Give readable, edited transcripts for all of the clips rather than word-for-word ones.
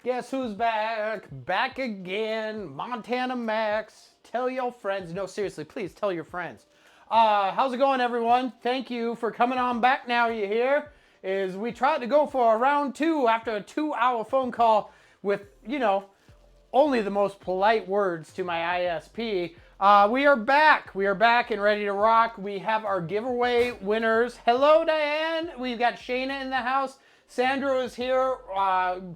Guess who's back? Back again. Montana Max. Tell your friends. No, seriously, please tell your friends. How's it going, everyone? Thank you for coming on back now, you hear? Is we tried to go for a round 2 after a 2-hour phone call with, only the most polite words to my ISP. We are back. We are back and ready to rock. We have our giveaway winners. Hello, Diane. We've got Shayna in the house. Sandro is here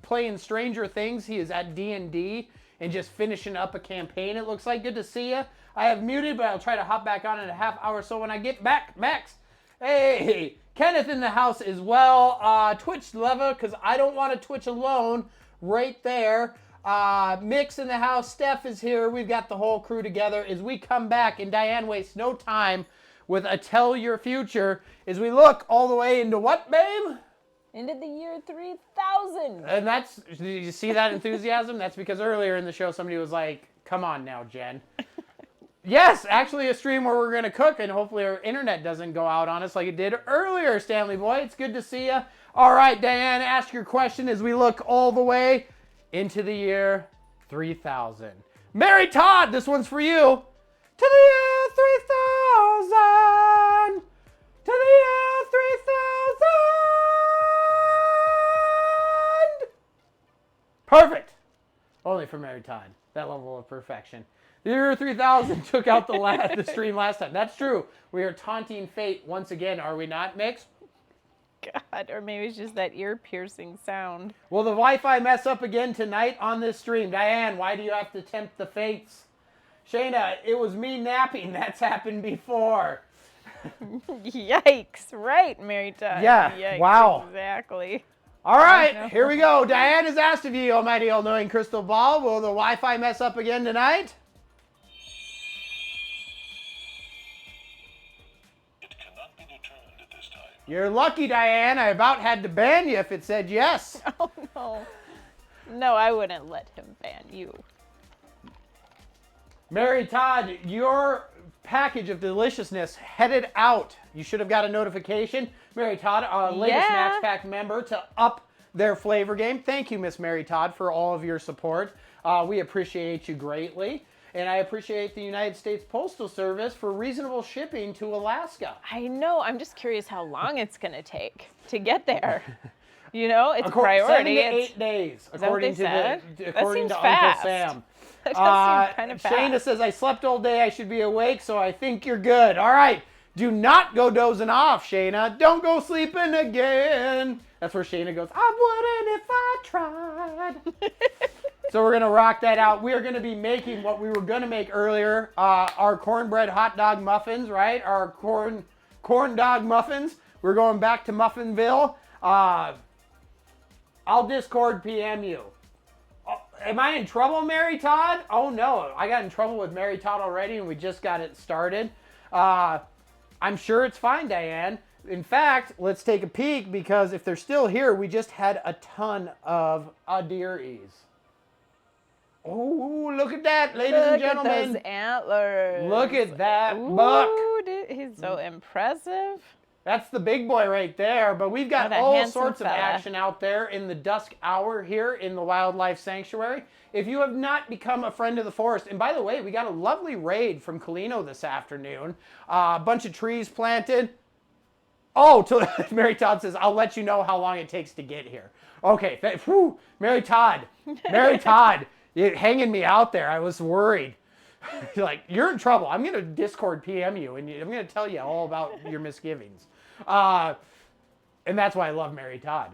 playing Stranger Things. He is at D&D and just finishing up a campaign, it looks like. Good to see you. I have muted, but I'll try to hop back on in a half hour or so when I get back. Max. Hey, Kenneth in the house as well. Twitch lover, because I don't want to Twitch alone. Right there. Mix in the house. Steph is here. We've got the whole crew together as we come back, and Diane wastes no time with a Tell Your Future as we look all the way into what, babe? Into the year 3000. And did you see that enthusiasm? That's because earlier in the show somebody was like, come on now, Jen. Yes, actually a stream where we're going to cook, and hopefully our internet doesn't go out on us like it did earlier, Stanley boy. It's good to see you. All right, Diane, ask your question as we look all the way into the year 3000. Mary Todd, this one's for you. To the year 3000. To the year 3000. Perfect. Only for Mary Todd. That level of perfection. The year 3000 took out the stream last time. That's true. We are taunting fate once again, are we not, Mix? God, or maybe it's just that ear-piercing sound. Will the Wi-Fi mess up again tonight on this stream? Diane, why do you have to tempt the fates? Shayna, it was me napping. That's happened before. Yikes. Right, Mary Todd. Yeah, Yikes, wow. Exactly. All right, here we go. Diane has asked of you, almighty all-knowing crystal ball, will the Wi-Fi mess up again tonight? You're lucky, Diane. I about had to ban you if it said yes. Oh, no. No, I wouldn't let him ban you. Mary Todd, your package of deliciousness headed out. You should have got a notification. Mary Todd, our latest Max Pack member, to up their flavor game. Thank you, Miss Mary Todd, for all of your support. We appreciate you greatly. And I appreciate the United States Postal Service for reasonable shipping to Alaska. I know. I'm just curious how long it's going to take to get there. It's a priority. 7 to 8 days, according to Uncle fast. Sam. That does seem kind of fast. Shayna says, I slept all day. I should be awake, so I think you're good. All right. Do not go dozing off, Shayna. Don't go sleeping again. That's where Shayna goes, I wouldn't if I tried. So we're going to rock that out. We are going to be making what we were going to make earlier, our cornbread hot dog muffins, right? Our corn dog muffins. We're going back to Muffinville. I'll Discord PM you. Am I in trouble, Mary Todd? Oh, no. I got in trouble with Mary Todd already, and we just got it started. I'm sure it's fine, Diane. In fact, let's take a peek, because if they're still here, we just had a ton of Adiris. Oh, look at that, ladies and gentlemen. Look at those antlers. Look at that buck. He's so impressive. That's the big boy right there. But we've got all sorts of action out there in the dusk hour here in the Wildlife Sanctuary. If you have not become a friend of the forest, and by the way, we got a lovely raid from Colino this afternoon. A bunch of trees planted. Oh, Mary Todd says, I'll let you know how long it takes to get here. Okay, Mary Todd. You're hanging me out there. I was worried. You're in trouble. I'm going to Discord PM you, and I'm going to tell you all about your misgivings. And that's why I love Mary Todd.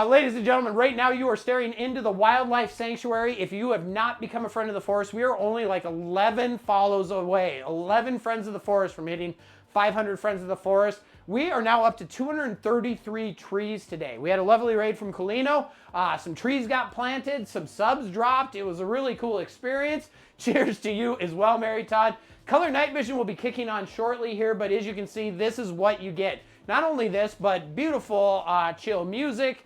Ladies and gentlemen, right now you are staring into the Wildlife Sanctuary. If you have not become a friend of the forest, we are only 11 follows away. 11 friends of the forest from hitting 500 friends of the forest. We are now up to 233 trees today. We had a lovely raid from Colino. Some trees got planted, some subs dropped. It was a really cool experience. Cheers to you as well, Mary Todd. Color Night Vision will be kicking on shortly here, but as you can see, this is what you get. Not only this, but beautiful chill music.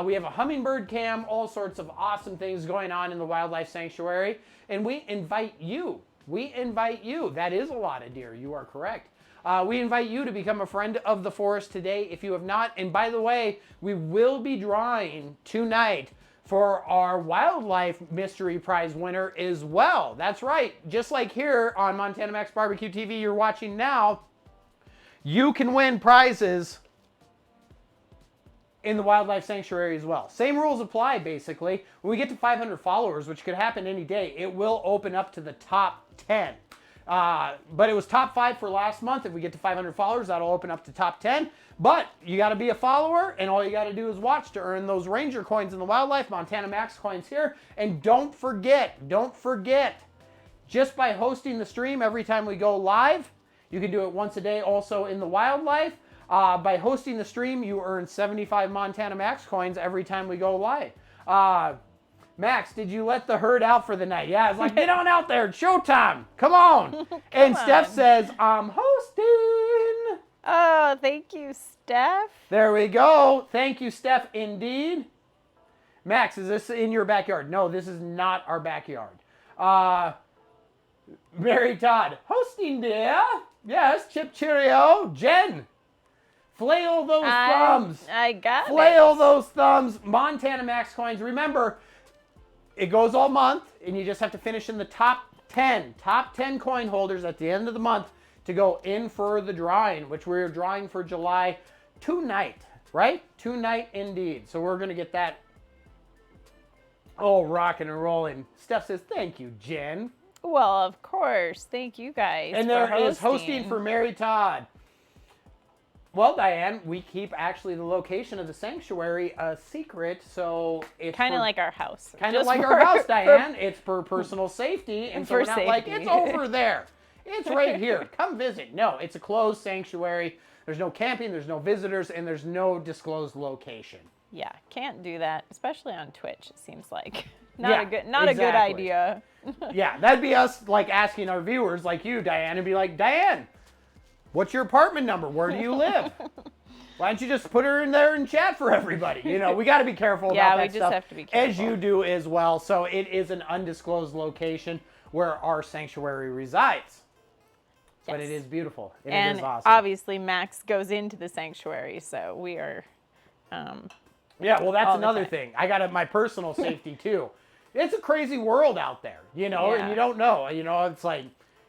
We have a hummingbird cam, all sorts of awesome things going on in the Wildlife Sanctuary. And we invite you. That is a lot of deer. You are correct. We invite you to become a friend of the forest today if you have not. And by the way, we will be drawing tonight for our wildlife mystery prize winner as well. That's right. Just like here on Montana Max Barbecue TV you're watching now, you can win prizes in the wildlife sanctuary as well. Same rules apply, basically. When we get to 500 followers, which could happen any day, it will open up to the top 10. But it was top 5 for last month. If we get to 500 followers, that'll open up to top 10. But you got to be a follower, and all you got to do is watch to earn those Ranger coins in the wildlife, Montana Max coins here. And don't forget, just by hosting the stream every time we go live, you can do it once a day also in the wildlife. By hosting the stream, you earn 75 Montana Max coins every time we go live. Max, did you let the herd out for the night? Yeah, it's like, get on out there. It's showtime. Come on. Steph says, I'm hosting. Oh, thank you, Steph. There we go. Thank you, Steph, indeed. Max, is this in your backyard? No, this is not our backyard. Mary Todd, hosting, dear. Yes, Chip Cheerio. Jen. Flail those thumbs. I got it. Flail those thumbs. Montana Max coins. Remember, it goes all month, and you just have to finish in the top 10 coin holders at the end of the month to go in for the drawing, which we're drawing for July tonight, right? Tonight indeed. So we're going to get that all rocking and rolling. Steph says, thank you, Jen. Well, of course. Thank you guys. And there is hosting for Mary Todd. Well, Diane, we keep actually the location of the sanctuary a secret, so it's kind of like our house. Kind of like our house, Diane. It's for personal safety, and so we're not like, it's over there. It's right here. Come visit. No, it's a closed sanctuary. There's no camping, there's no visitors, and there's no disclosed location. Yeah, can't do that, especially on Twitch, it seems like. Not a good idea. Yeah, that'd be us like asking our viewers like you, Diane, and be like, Diane, what's your apartment number? Where do you live? Why don't you just put her in there and chat for everybody? You know, we got to be careful about that stuff. Yeah, we just have to be careful. As you do as well. So it is an undisclosed location where our sanctuary resides. Yes. But it is beautiful. It is awesome. Obviously Max goes into the sanctuary, so we are... yeah, well, that's another thing. I got my personal safety, too. It's a crazy world out there, you know, and you don't know. You know, it's like...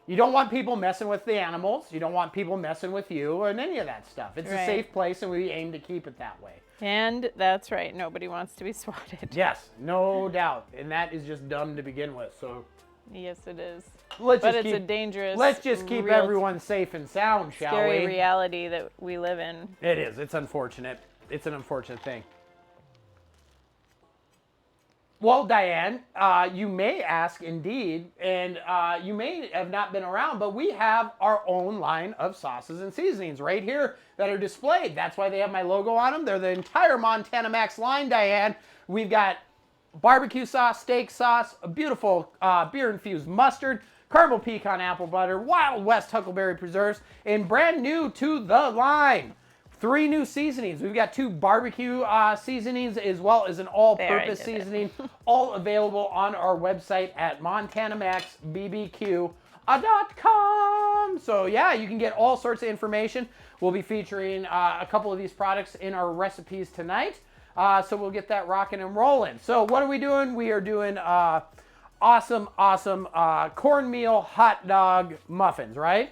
You don't want people messing with the animals. You don't want people messing with you and any of that stuff. It's a safe place, and we aim to keep it that way. And that's right. Nobody wants to be swatted. Yes, no doubt. And that is just dumb to begin with. So. Yes, it is. It's a dangerous. Let's just keep everyone safe and sound, shall we? Scary reality that we live in. It is. It's unfortunate. It's an unfortunate thing. Well, Diane, you may ask indeed, and you may have not been around, but we have our own line of sauces and seasonings right here that are displayed. That's why they have my logo on them. They're the entire Montana Max line, Diane. We've got barbecue sauce, steak sauce, a beautiful beer-infused mustard, caramel pecan apple butter, Wild West huckleberry preserves, and brand new to the line, 3 new seasonings. We've got 2 barbecue seasonings as well as an all-purpose seasoning, all available on our website at montanamaxbbq.com. So yeah, you can get all sorts of information. We'll be featuring a couple of these products in our recipes tonight. So we'll get that rocking and rolling. So what are we doing? We are doing awesome cornmeal hot dog muffins, right?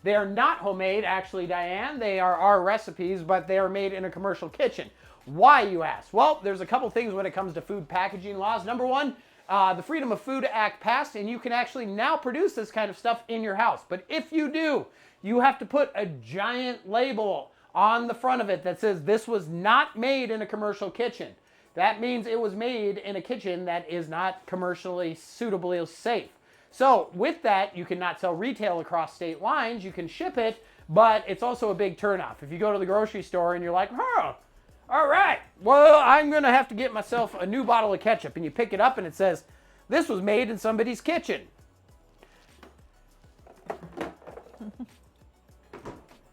They are not homemade, actually, Diane. They are our recipes, but they are made in a commercial kitchen. Why, you ask? Well, there's a couple things when it comes to food packaging laws. Number one, the Freedom of Food Act passed, and you can actually now produce this kind of stuff in your house. But if you do, you have to put a giant label on the front of it that says this was not made in a commercial kitchen. That means it was made in a kitchen that is not commercially suitably safe. So with that, you cannot sell retail across state lines. You can ship it, but it's also a big turnoff. If you go to the grocery store and you're like, all right, well, I'm going to have to get myself a new bottle of ketchup. And you pick it up and it says, this was made in somebody's kitchen.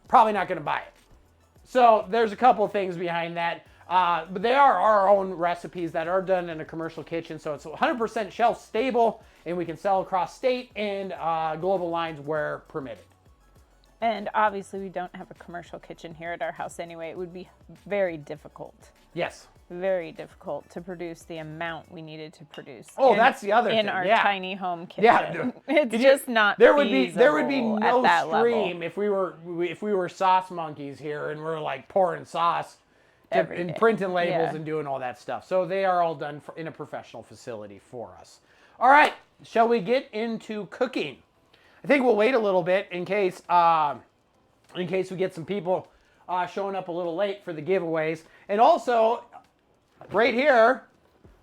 Probably not going to buy it. So there's a couple of things behind that. But they are our own recipes that are done in a commercial kitchen. So it's 100% shelf stable, and we can sell across state and global lines where permitted. And obviously we don't have a commercial kitchen here at our house anyway. It would be very difficult. Yes. very difficult to produce the amount we needed to produce. Oh, that's the other thing. In our tiny home kitchen. Yeah. It's just not there would be no stream level. if we were sauce monkeys here and we're like pouring sauce and printing labels and doing all that stuff. So they are all done in a professional facility for us. All right, shall we get into cooking? I think we'll wait a little bit in case we get some people showing up a little late for the giveaways. And also, right here,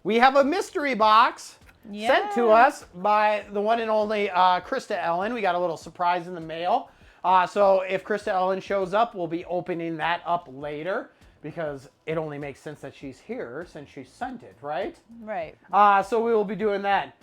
we have a mystery box sent to us by the one and only Krista Ellen. We got a little surprise in the mail. So if Krista Ellen shows up, we'll be opening that up later because it only makes sense that she's here since she sent it, right? Right. So we will be doing that.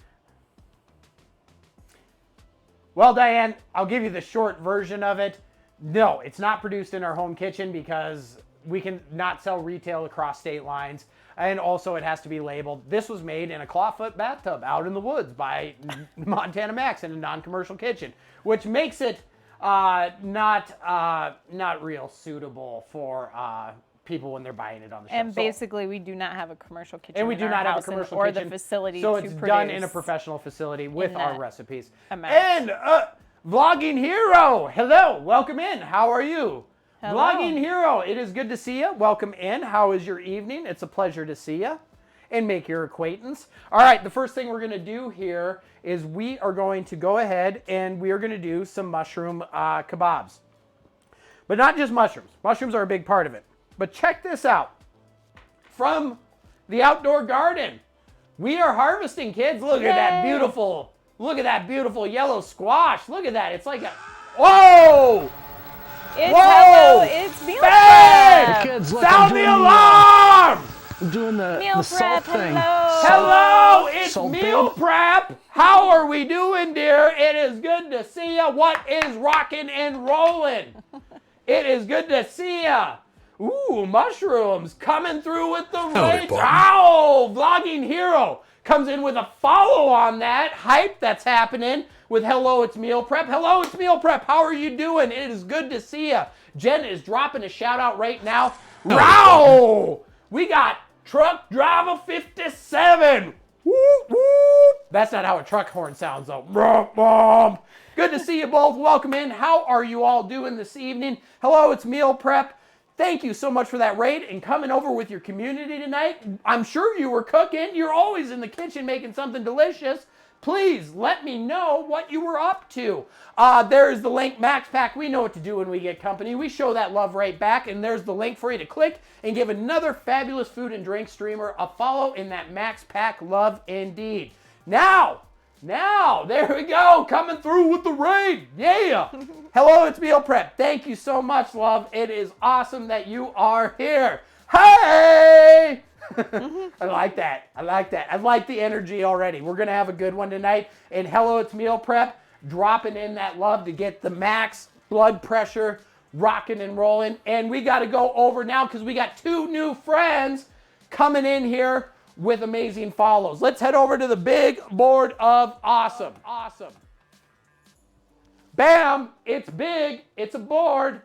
Well, Diane, I'll give you the short version of it. No, it's not produced in our home kitchen because we can not sell retail across state lines. And also it has to be labeled. This was made in a clawfoot bathtub out in the woods by Montana Max in a non-commercial kitchen, which makes it not real suitable for people when they're buying it on the shelf. And basically, we do not have a commercial kitchen. And we do not have a commercial or kitchen. the facility so to it's produce done in a professional facility with our recipes. amount. And Vlogging Hero, hello, welcome in. How are you? Hello. Vlogging Hero, it is good to see you. Welcome in. How is your evening? It's a pleasure to see you and make your acquaintance. All right, the first thing we're going to do here is we are going to go ahead and we are going to do some mushroom kebabs. But not just mushrooms. Mushrooms are a big part of it. But check this out. From the outdoor garden, we are harvesting, kids. Look at that beautiful yellow squash. Look at that. It's like a, whoa! Hello, it's meal prep. Kids, look, Sound the alarm! I'm doing the Meal salt prep, thing. Hello, it's Salt meal build. prep. How are we doing, dear? It is good to see ya. What is rocking and rolling? It is good to see ya. Ooh, mushrooms coming through with the rage. Ow! Vlogging Hero comes in with a follow on that hype that's happening with Hello, it's Meal Prep. Hello, it's Meal Prep. How are you doing? It is good to see ya. Jen is dropping a shout out right now. Wow! We got Truck Driver 57. Whoop, whoop. That's not how a truck horn sounds though. Brum, brum. Good to see you both. Welcome in. How are you all doing this evening? Hello, it's Meal Prep. Thank you so much for that raid and coming over with your community tonight. I'm sure you were cooking. You're always in the kitchen making something delicious. Please let me know what you were up to. There's the link, Max Pack. We know what to do when we get company. We show that love right back, and there's the link for you to click and give another fabulous food and drink streamer a follow in that Max Pack love indeed. Now, there we go, coming through with the raid. Yeah. Hello, it's Meal Prep. Thank you so much, love. It is awesome that you are here. Hey! I like that. I like the energy already. We're going to have a good one tonight. And hello, it's Meal Prep. Dropping in that love to get the max blood pressure rocking and rolling. And we got to go over now because we got 2 new friends coming in here with amazing follows. Let's head over to the big board of awesome. Bam! It's big. It's a board.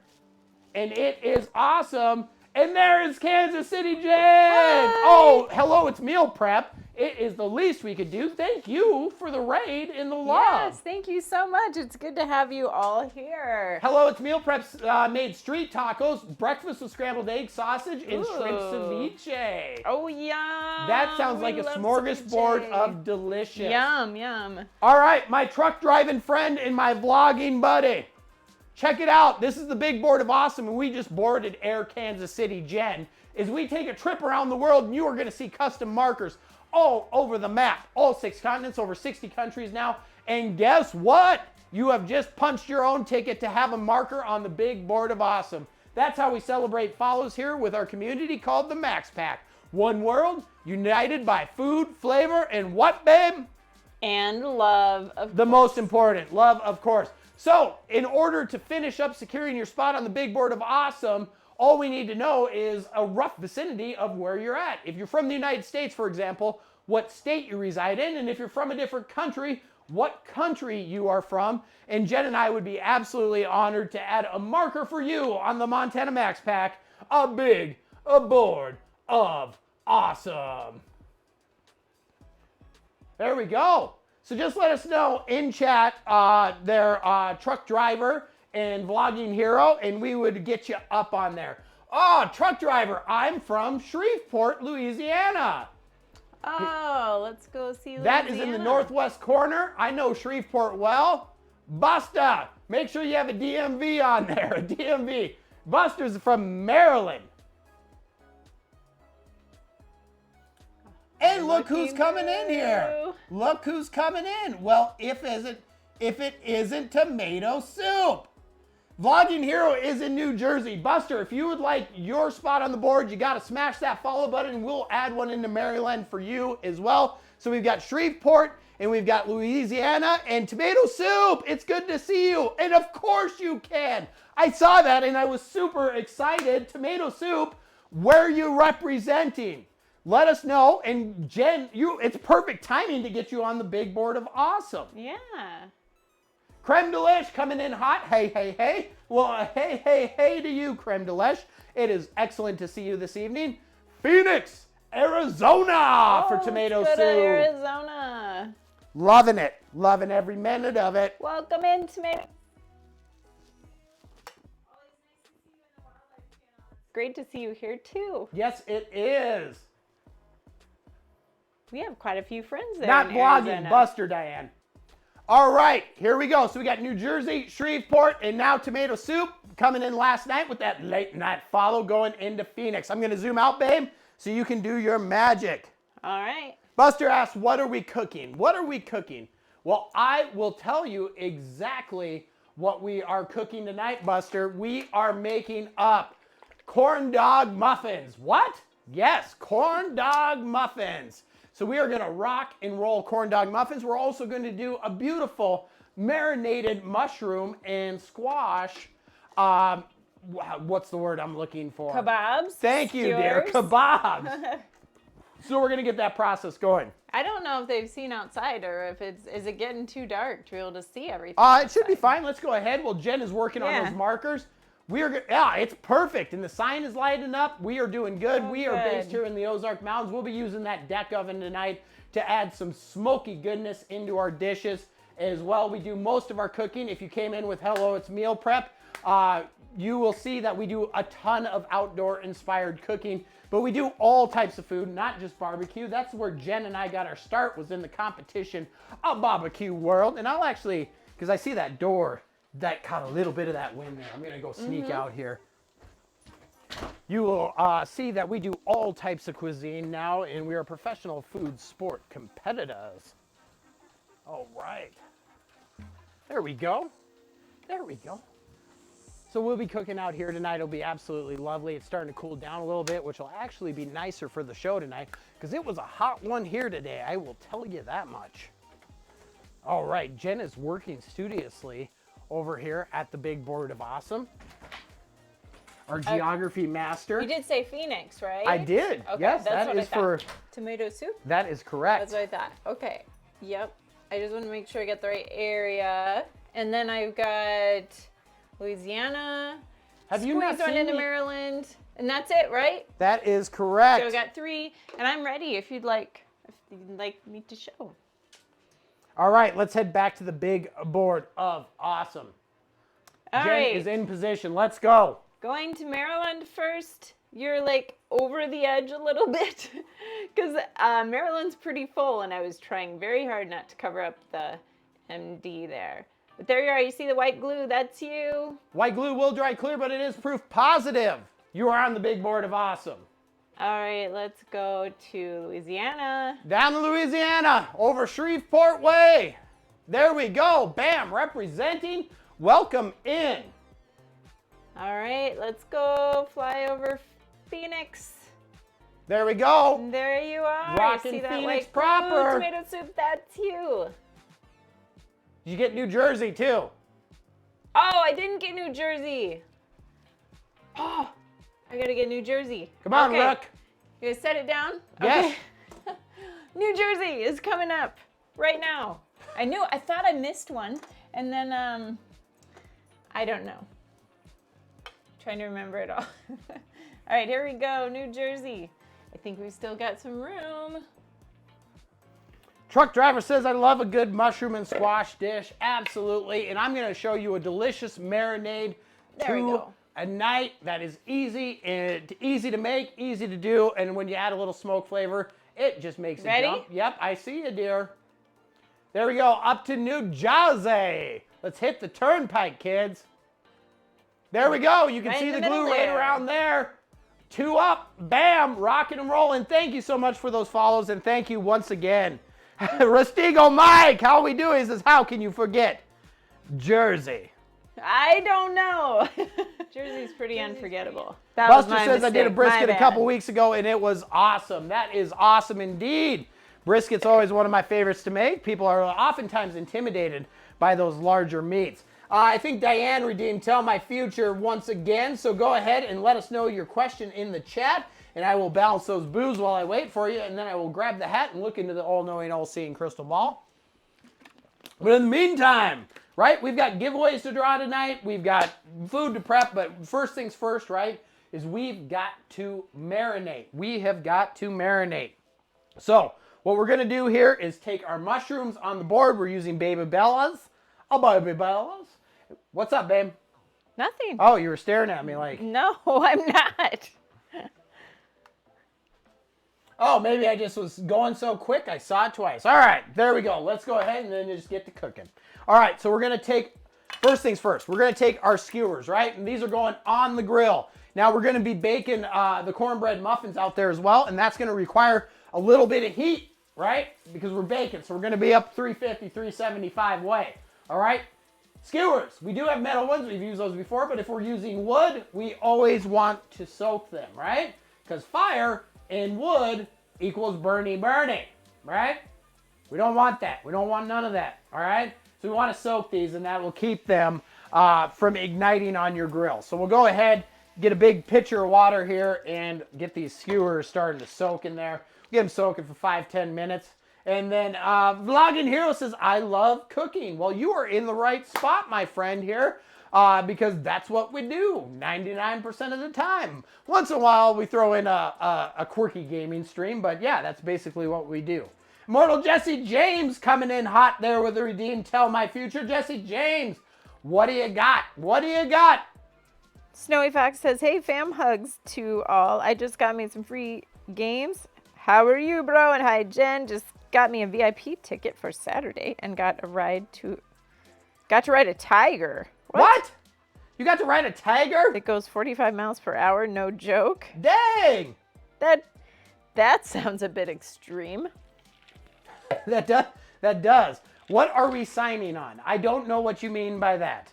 And it is awesome. And there is Kansas City Jen. Hi. Oh, hello, it's Meal Prep. It is the least we could do. Thank you for the raid and the love. Yes, thank you so much. It's good to have you all here. Hello, it's Meal Prep's made street tacos, breakfast with scrambled egg, sausage, and shrimp ceviche. Oh, yum. That sounds like a love smorgasbord ceviche. of delicious. Yum. All right, my truck driving friend and my vlogging buddy. Check it out. This is the big board of awesome, and we just boarded Air Kansas City Jen. As we take a trip around the world, and you are going to see custom markers all over the map. All 6 continents, over 60 countries now. And guess what? You have just punched your own ticket to have a marker on the big board of awesome. That's how we celebrate follows here with our community called the Max Pack. One world, united by food, flavor, and what, babe? And love, of The most important, love, of course. So, in order to finish up securing your spot on the big board of awesome, all we need to know is a rough vicinity of where you're at. If you're from the United States, for example, what state you reside in, and if you're from a different country, what country you are from. And Jen and I would be absolutely honored to add a marker for you on the Montana Max Pack, a board of Awesome. There we go. So just let us know in chat their truck driver and vlogging hero, and we would get you up on there. Oh, truck driver, I'm from Shreveport, Louisiana. Oh, let's go see Louisiana. That is in the northwest corner. I know Shreveport well. Busta, make sure you have a DMV on there, a DMV. Buster's from Maryland. And look who's coming in here. Look who's coming in. Well, if it isn't tomato soup. Vlogging Hero is in New Jersey. Buster, if you would like your spot on the board, you got to smash that follow button, and we'll add one into Maryland for you as well. So we've got Shreveport, and we've got Louisiana, and tomato soup. It's good to see you. And of course you can. I saw that, and I was super excited. Tomato soup, where are you representing? Let us know. And Jen, it's perfect timing to get you on the big board of awesome. Yeah. Creme Delish coming in hot. Hey, hey, hey. Well, hey, hey, hey to you, Creme Delish. It is excellent to see you this evening. Phoenix, Arizona for tomato soup. Arizona. Loving it. Loving every minute of it. Welcome in, tomato. Great to see you here too. Yes, it is. We have quite a few friends there. Not in blogging, Arizona. Buster Diane. All right, here we go. So we got New Jersey, Shreveport, and now tomato soup coming in last night with that late night follow going into Phoenix. I'm going to zoom out, babe, so you can do your magic. All right. Buster asks, what are we cooking? What are we cooking? Well, I will tell you exactly what we are cooking tonight, Buster. We are making up corn dog muffins. What? Yes, corn dog muffins. So we are going to rock and roll corn dog muffins. We're also going to do a beautiful marinated mushroom and squash. What's the word I'm looking for? Kebabs. Thank you, dear. Kebabs. So we're going to get that process going. I don't know if they've seen outside or if is it getting too dark to be able to see everything. It should be fine. Let's go ahead. Well, Jen is working on those markers. It's perfect, and the sign is lighting up. We are doing good. We are based here in the Ozark Mountains. We'll be using that deck oven tonight to add some smoky goodness into our dishes as well. We do most of our cooking. If you came in with Hello, It's Meal Prep, you will see that we do a ton of outdoor-inspired cooking, but we do all types of food, not just barbecue. That's where Jen and I got our start, was in the competition of barbecue world. And I'll actually, because I see that door, that caught a little bit of that wind there. I'm going to go sneak out here. You will see that we do all types of cuisine now, and we are professional food sport competitors. All right. There we go. There we go. So we'll be cooking out here tonight. It'll be absolutely lovely. It's starting to cool down a little bit, which will actually be nicer for the show tonight, because it was a hot one here today. I will tell you that much. All right. Jen is working studiously over here at the big board of awesome. Our geography master. You did say Phoenix, right? I did. Okay, yes, that's that is for tomato soup. That is correct. That's what I thought. Okay. Yep. I just want to make sure I get the right area. And then I've got Louisiana. Have you not seen into Maryland? And that's it, right? That is correct. So I got 3, and I'm ready if you'd like me to show. All right, let's head back to the big board of awesome. Jen is in position. Let's go. Going to Maryland first. You're like over the edge a little bit because Maryland's pretty full, and I was trying very hard not to cover up the MD there. But there you are. You see the white glue? That's you. White glue will dry clear, but it is proof positive. You are on the big board of awesome. All right, let's go to Louisiana. Down to Louisiana, over Shreveport Way. There we go. Bam, representing. Welcome in. All right, let's go fly over Phoenix. There we go. And there you are. Rockin' see that Phoenix white proper. glue, tomato soup, that's you. You get New Jersey too. Oh, I didn't get New Jersey. Oh, I gotta get New Jersey. Come on, okay. Rook. You gonna set it down? Yes. Okay. New Jersey is coming up right now. I thought I missed one, and then I don't know. Trying to remember it all. All right, here we go, New Jersey. I think we still got some room. Truck driver says, I love a good mushroom and squash dish. Absolutely. And I'm going to show you a delicious marinade to a night that is easy and easy to make, easy to do. And when you add a little smoke flavor, it just makes it jump. Yep, I see you, dear. There we go. Up to New Jersey. Let's hit the turnpike, kids. There we go. You can see the glue right around there. 2 up. Bam. Rocking and rolling. Thank you so much for those follows. And thank you once again. Rustigo Mike, how we doing? He says, how can you forget Jersey? I don't know. Jersey's pretty unforgettable. Buster says I did a brisket a couple weeks ago and it was awesome. That is awesome indeed. Brisket's always one of my favorites to make. People are oftentimes intimidated by those larger meats. I think Diane redeemed Tell My Future once again, so go ahead and let us know your question in the chat, and I will balance those boos while I wait for you, and then I will grab the hat and look into the all-knowing, all-seeing crystal ball. But in the meantime, right, we've got giveaways to draw tonight, we've got food to prep, but first things first, right, is we've got to marinate. We have got to marinate. So, what we're going to do here is take our mushrooms on the board. We're using Baby Bella's. Baby Bella's. What's up, babe? Nothing. Oh, you were staring at me like... No, I'm not. Oh, maybe I just was going so quick I saw it twice. All right, there we go. Let's go ahead and then just get to cooking. All right, so we're going to take... First things first, we're going to take our skewers, right? And these are going on the grill. Now, we're going to be baking the cornbread muffins out there as well, and that's going to require a little bit of heat, right? Because we're baking, so we're going to be up 350, 375 way, all right? Skewers, we do have metal ones. We've used those before, but if we're using wood, we always want to soak them, right? Because fire and wood equals burny, right? We don't want that. We don't want none of that, all right? So we want to soak these, and that will keep them from igniting on your grill. So we'll go ahead, get a big pitcher of water here, and get these skewers starting to soak in there. Get them soaking for 5-10 minutes. And then Vlogging Hero says, I love cooking. Well, you are in the right spot, my friend here, because that's what we do 99% of the time. Once in a while, we throw in a quirky gaming stream, but yeah, that's basically what we do. Immortal Jesse James coming in hot there with the Redeem Tell My Future. Jesse James, what do you got? What do you got? Snowy Fox says, hey, fam, hugs to all. I just got me some free games. How are you, bro? And hi, Jen. Just got me a VIP ticket for Saturday and got to ride a tiger. What? You got to ride a tiger? It goes 45 miles per hour, no joke. Dang! That sounds a bit extreme. That does. What are we signing on? I don't know what you mean by that.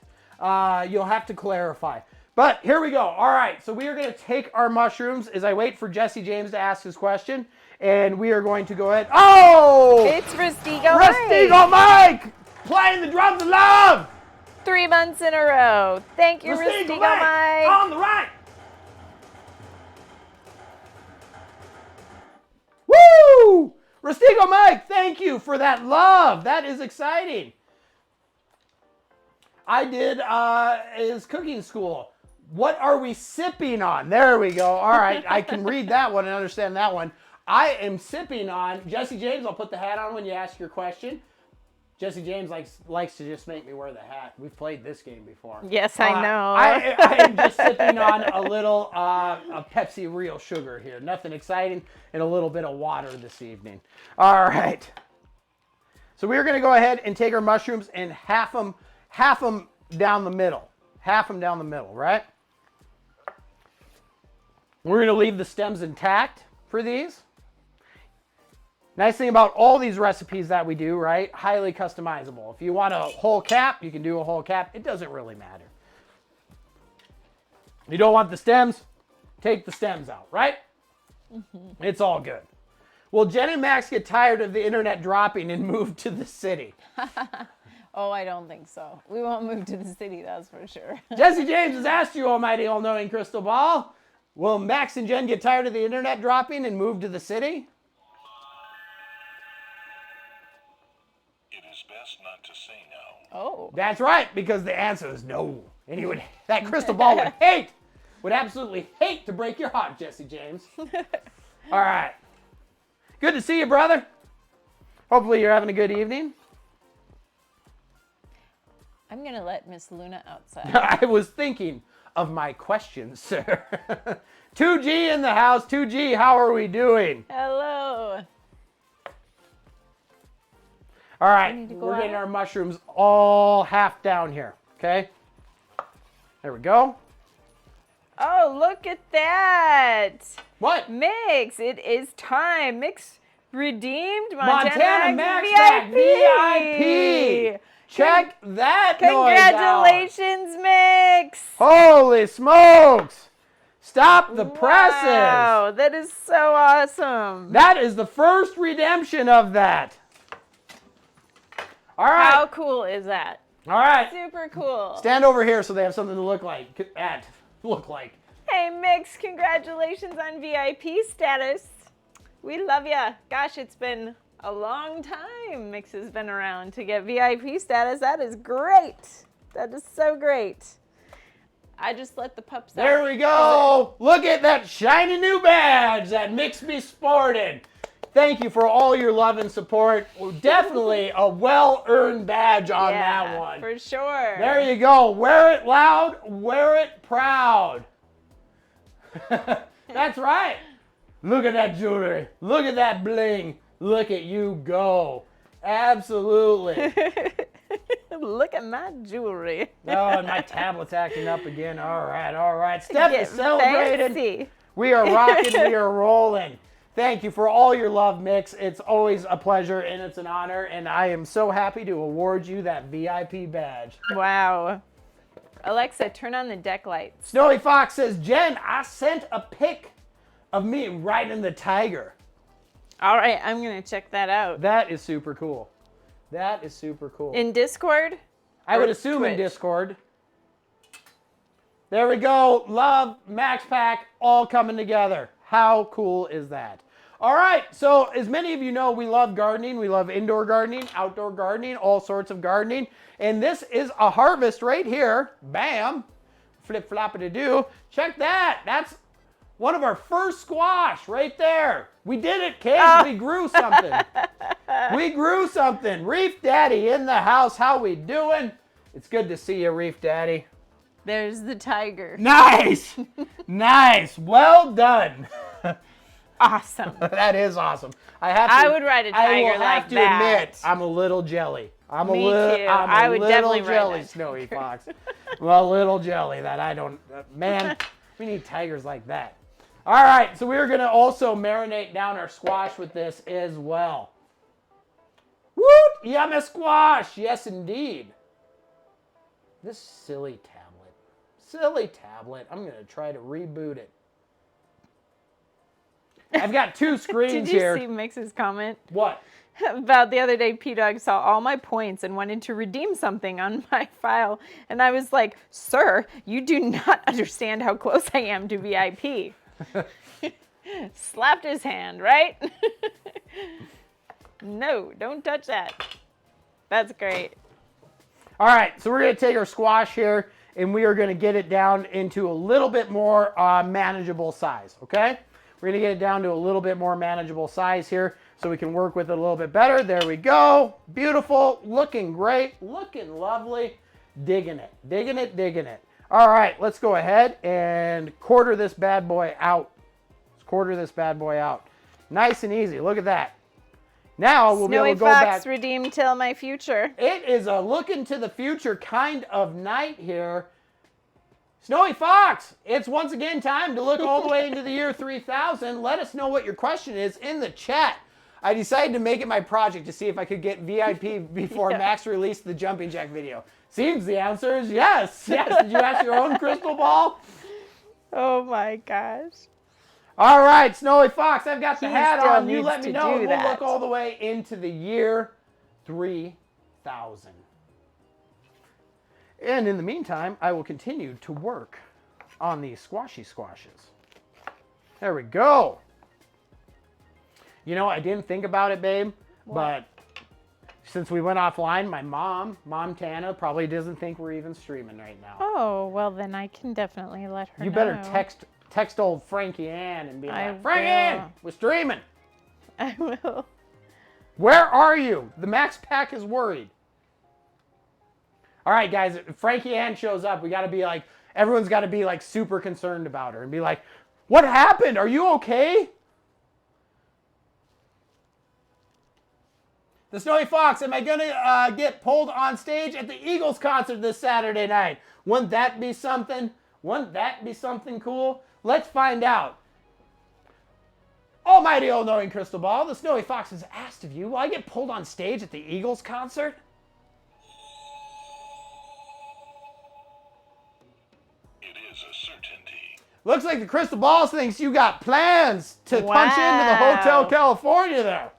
You'll have to clarify. But here we go. All right, so we are going to take our mushrooms as I wait for Jesse James to ask his question. And we are going to go ahead. Oh! It's Rustigo Mike. Rustigo Mike! Playing the drums of love! 3 months in a row. Thank you, Rustigo Mike. On the right. Woo! Rustigo Mike, thank you for that love. That is exciting. I did his cooking school. What are we sipping on? There we go. All right, I can read that one and understand that one. I am sipping on, Jesse James, I'll put the hat on when you ask your question. Jesse James likes to just make me wear the hat. We've played this game before. Yes, I know. I am just sipping on a little a Pepsi Real Sugar here. Nothing exciting, and a little bit of water this evening. All right. So we're going to go ahead and take our mushrooms and half them down the middle. Half them down the middle, right? We're going to leave the stems intact for these. Nice thing about all these recipes that we do, right? Highly customizable. If you want a whole cap, you can do a whole cap. It doesn't really matter. You don't want the stems? Take the stems out, right? Mm-hmm. It's all good. Will Jen and Max get tired of the internet dropping and move to the city? Oh, I don't think so. We won't move to the city, that's for sure. Jesse James has asked you, almighty all-knowing crystal ball. Will Max and Jen get tired of the internet dropping and move to the city? Best not to say no. Oh. That's right, because the answer is no. And that crystal ball would absolutely hate to break your heart, Jesse James. All right. Good to see you, brother. Hopefully you're having a good evening. I'm going to let Miss Luna outside. I was thinking of my questions, sir. 2G in the house. 2G, how are we doing? Hello. All right, we're getting our mushrooms all half down here, okay? There we go. Oh, look at that. What? Mix, it is time. Mix redeemed Montana Max Max VIP. Check that noise out. Congratulations, Mix. Holy smokes. Stop the presses. Wow, that is so awesome. That is the first redemption of that. All right. How cool is that? All right. Super cool. Stand over here so they have something to look like. Look like. Hey, Mix, congratulations on VIP status. We love ya. Gosh, it's been a long time Mix has been around to get VIP status. That is great. That is so great. I just let the pups out. There we go. Look at that shiny new badge that Mix be sported. Thank you for all your love and support. Definitely a well-earned badge on that one. For sure. There you go. Wear it loud, wear it proud. That's right. Look at that jewelry. Look at that bling. Look at you go. Absolutely. Look at my jewelry. Oh, and my tablet's acting up again. All right, all right. Steph is celebrating. Fancy. We are rocking. We are rolling. Thank you for all your love, Mix. It's always a pleasure and it's an honor, and I am so happy to award you that VIP badge. Wow. Alexa, turn on the deck lights. Snowy Fox says, Jen, I sent a pic of me riding the tiger. All right, I'm going to check that out. That is super cool. That is super cool. In Discord? I would assume Twitch. In Discord. There we go. Love, Max Pack, all coming together. How cool is that? All right, so as many of you know, we love gardening. We love indoor gardening, outdoor gardening, all sorts of gardening. And this is a harvest right here. Bam. Flip-floppity-doo. Check that. That's one of our first squash right there. We did it, kids. Oh. We grew something. We grew something. Reef Daddy in the house. How we doing? It's good to see you, Reef Daddy. There's the tiger. Nice. Nice. Well done. Awesome. That is awesome. I would ride a tiger like that. I have to admit, I'm a little jelly. I'm Me too. I would definitely jelly, Snowy Fox. Well, a little jelly that I don't. Man, we need tigers like that. All right, so we're gonna also marinate down our squash with this as well. Woot! Yummy squash. Yes, indeed. This silly tablet. Silly tablet. I'm gonna try to reboot it. I've got two screens here. Did you see Mix's comment? What? About the other day, P-Dog saw all my points and wanted to redeem something on my file. And I was like, sir, you do not understand how close I am to VIP. Slapped his hand, right? No, don't touch that. That's great. All right, so we're going to take our squash here, and we are going to get it down into a little bit more manageable size, okay? We're going to get it down to a little bit more manageable size here so we can work with it a little bit better. There we go. Beautiful. Looking great. Looking lovely. Digging it. Digging it. Digging it. All right, let's go ahead and quarter this bad boy out. Let's quarter this bad boy out. Nice and easy. Look at that. Now we'll be able to go back. Snowy Fox redeemed till my future. It is a look into the future kind of night here. Snowy Fox, it's once again time to look all the way into the year 3000. Let us know what your question is in the chat. I decided to make it my project to see if I could get VIP before Max released the jumping jack video. Seems the answer is yes. Yes. Did you ask your own crystal ball? Oh my gosh. All right, Snowy Fox, I've got the hat on. You let me know. We'll look all the way into the year 3000. And in the meantime, I will continue to work on these squashy squashes. There we go. You know, I didn't think about it, babe, but since we went offline, my mom Tana, probably doesn't think we're even streaming right now. Oh, well then I can definitely let her know. You better text old Frankie Ann and be like, Frankie Ann, we're streaming. I will. Where are you? The Max Pack is worried. All right, guys, if Frankie Ann shows up, we got to be like, everyone's got to be like super concerned about her and be like, what happened? Are you okay? The Snowy Fox, am I going to get pulled on stage at the Eagles concert this Saturday night? Wouldn't that be something? Wouldn't that be something cool? Let's find out. Almighty all-knowing crystal ball, the Snowy Fox has asked of you, will I get pulled on stage at the Eagles concert? It is a certainty. Looks like the crystal ball thinks you got plans to punch into the Hotel California there.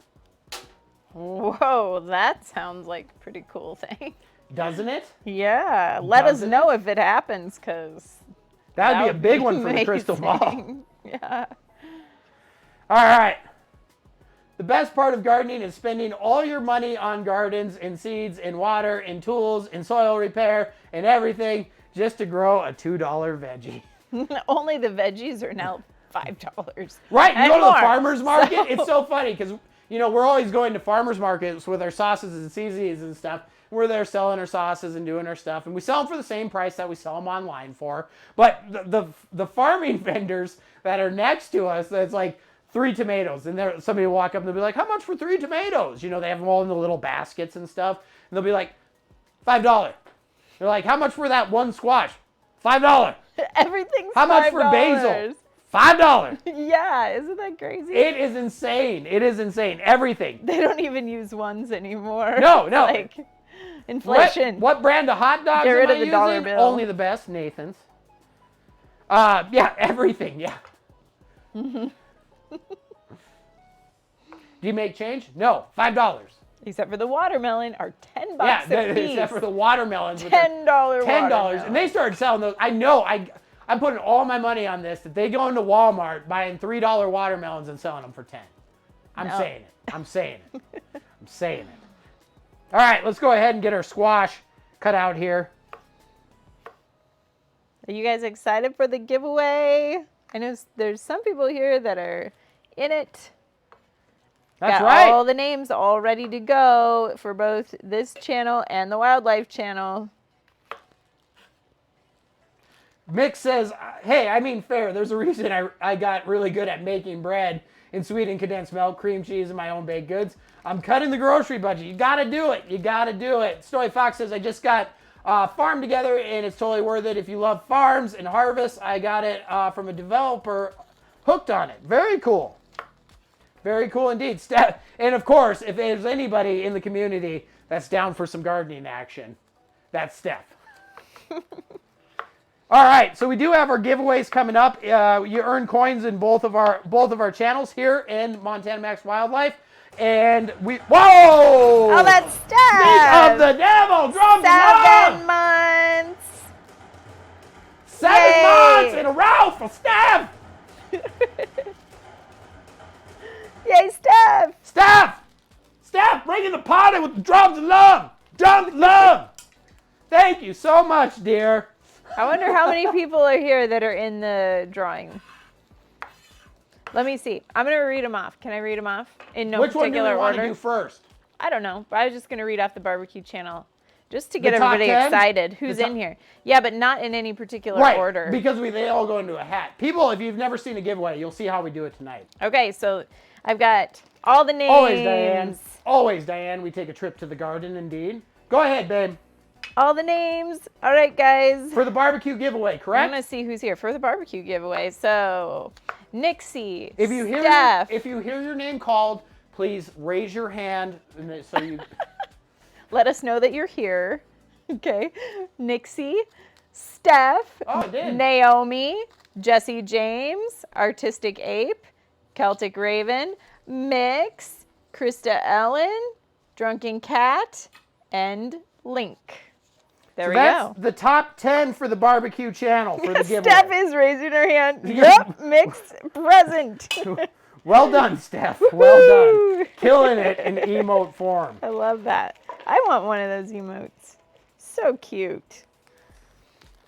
Whoa, that sounds like a pretty cool thing. Doesn't it? Yeah, let us know if it happens, because that would be a big one for the crystal ball. Yeah. All right. The best part of gardening is spending all your money on gardens and seeds and water and tools and soil repair and everything just to grow a $2 veggie. Only the veggies are now $5. Right. You go to the farmer's market. It's so funny because, you know, we're always going to farmer's markets with our sauces and seasonings and stuff. We're there selling our sauces and doing our stuff. And we sell them for the same price that we sell them online for. But the farming vendors that are next to us, that's like 3 tomatoes. And somebody will walk up and they'll be like, how much for 3 tomatoes? You know, they have them all in the little baskets and stuff. And they'll be like, $5. They're like, how much for that one squash? $5. Everything's How much for basil? $5. Yeah, isn't that crazy? It is insane. It is insane. Everything. They don't even use ones anymore. No. Like, inflation. What brand of hot dogs Get rid am I of the using? dollar bill. Only the best, Nathan's. Yeah, everything, yeah. Do you make change? No, $5. Except for the watermelon are $10 Yeah, a piece. except for the watermelons. $10 $10. And they started selling those. I know, I'm putting all my money on this, that they go into Walmart buying $3 watermelons and selling them for 10. I'm saying it. I'm saying it. I'm saying it. All right, let's go ahead and get our squash cut out here. Are you guys excited for the giveaway? I know there's some people here that are in it. That's Got right. all the names all ready to go for both this channel and the wildlife channel. Mick says, hey, I mean fair. There's a reason I got really good at making bread and sweetened condensed milk, cream cheese, and my own baked goods. I'm cutting the grocery budget. You got to do it. You got to do it. Snowy Fox says, I just got farm together, and it's totally worth it. If you love farms and harvests, I got it from a developer hooked on it. Very cool. Very cool indeed. And of course, if there's anybody in the community that's down for some gardening action, that's Steph. All right, so we do have our giveaways coming up. You earn coins in both of our channels here in Montana Max Wildlife, and whoa! Oh, that's Steph! Speak of the devil, drums 7 months. 7 months in a row for Steph. Yay, Steph! Steph, bringing the party with the drums of love. Drums of love. Thank you so much, dear. I wonder how many people are here that are in the drawing. Let me see. I'm going to read them off. Can I read them off in no particular order? Which one do you want to do first? I don't know. But I was just going to read off the barbecue channel just to get The top everybody 10? excited. Who's in here? Yeah, but not in any particular order. Because they all go into a hat. People, if you've never seen a giveaway, you'll see how we do it tonight. Okay, so I've got all the names. Always, Diane. Always, Diane. We take a trip to the garden, indeed. Go ahead, babe. All the names. All right, guys. For the barbecue giveaway, correct? I'm going to see who's here for the barbecue giveaway. So, Nixie, if you hear Steph. If you hear your name called, please raise your hand so you... Let us know that you're here. Okay. Nixie, Steph, Naomi, Jesse James, Artistic Ape, Celtic Raven, Mix, Krista Ellen, Drunken Cat, and Link. There we go. That's the top 10 for the barbecue channel for the giveaway. Steph is raising her hand. Yep, Mixed present. Well done, Steph. Well done. Killing it in emote form. I love that. I want one of those emotes. So cute.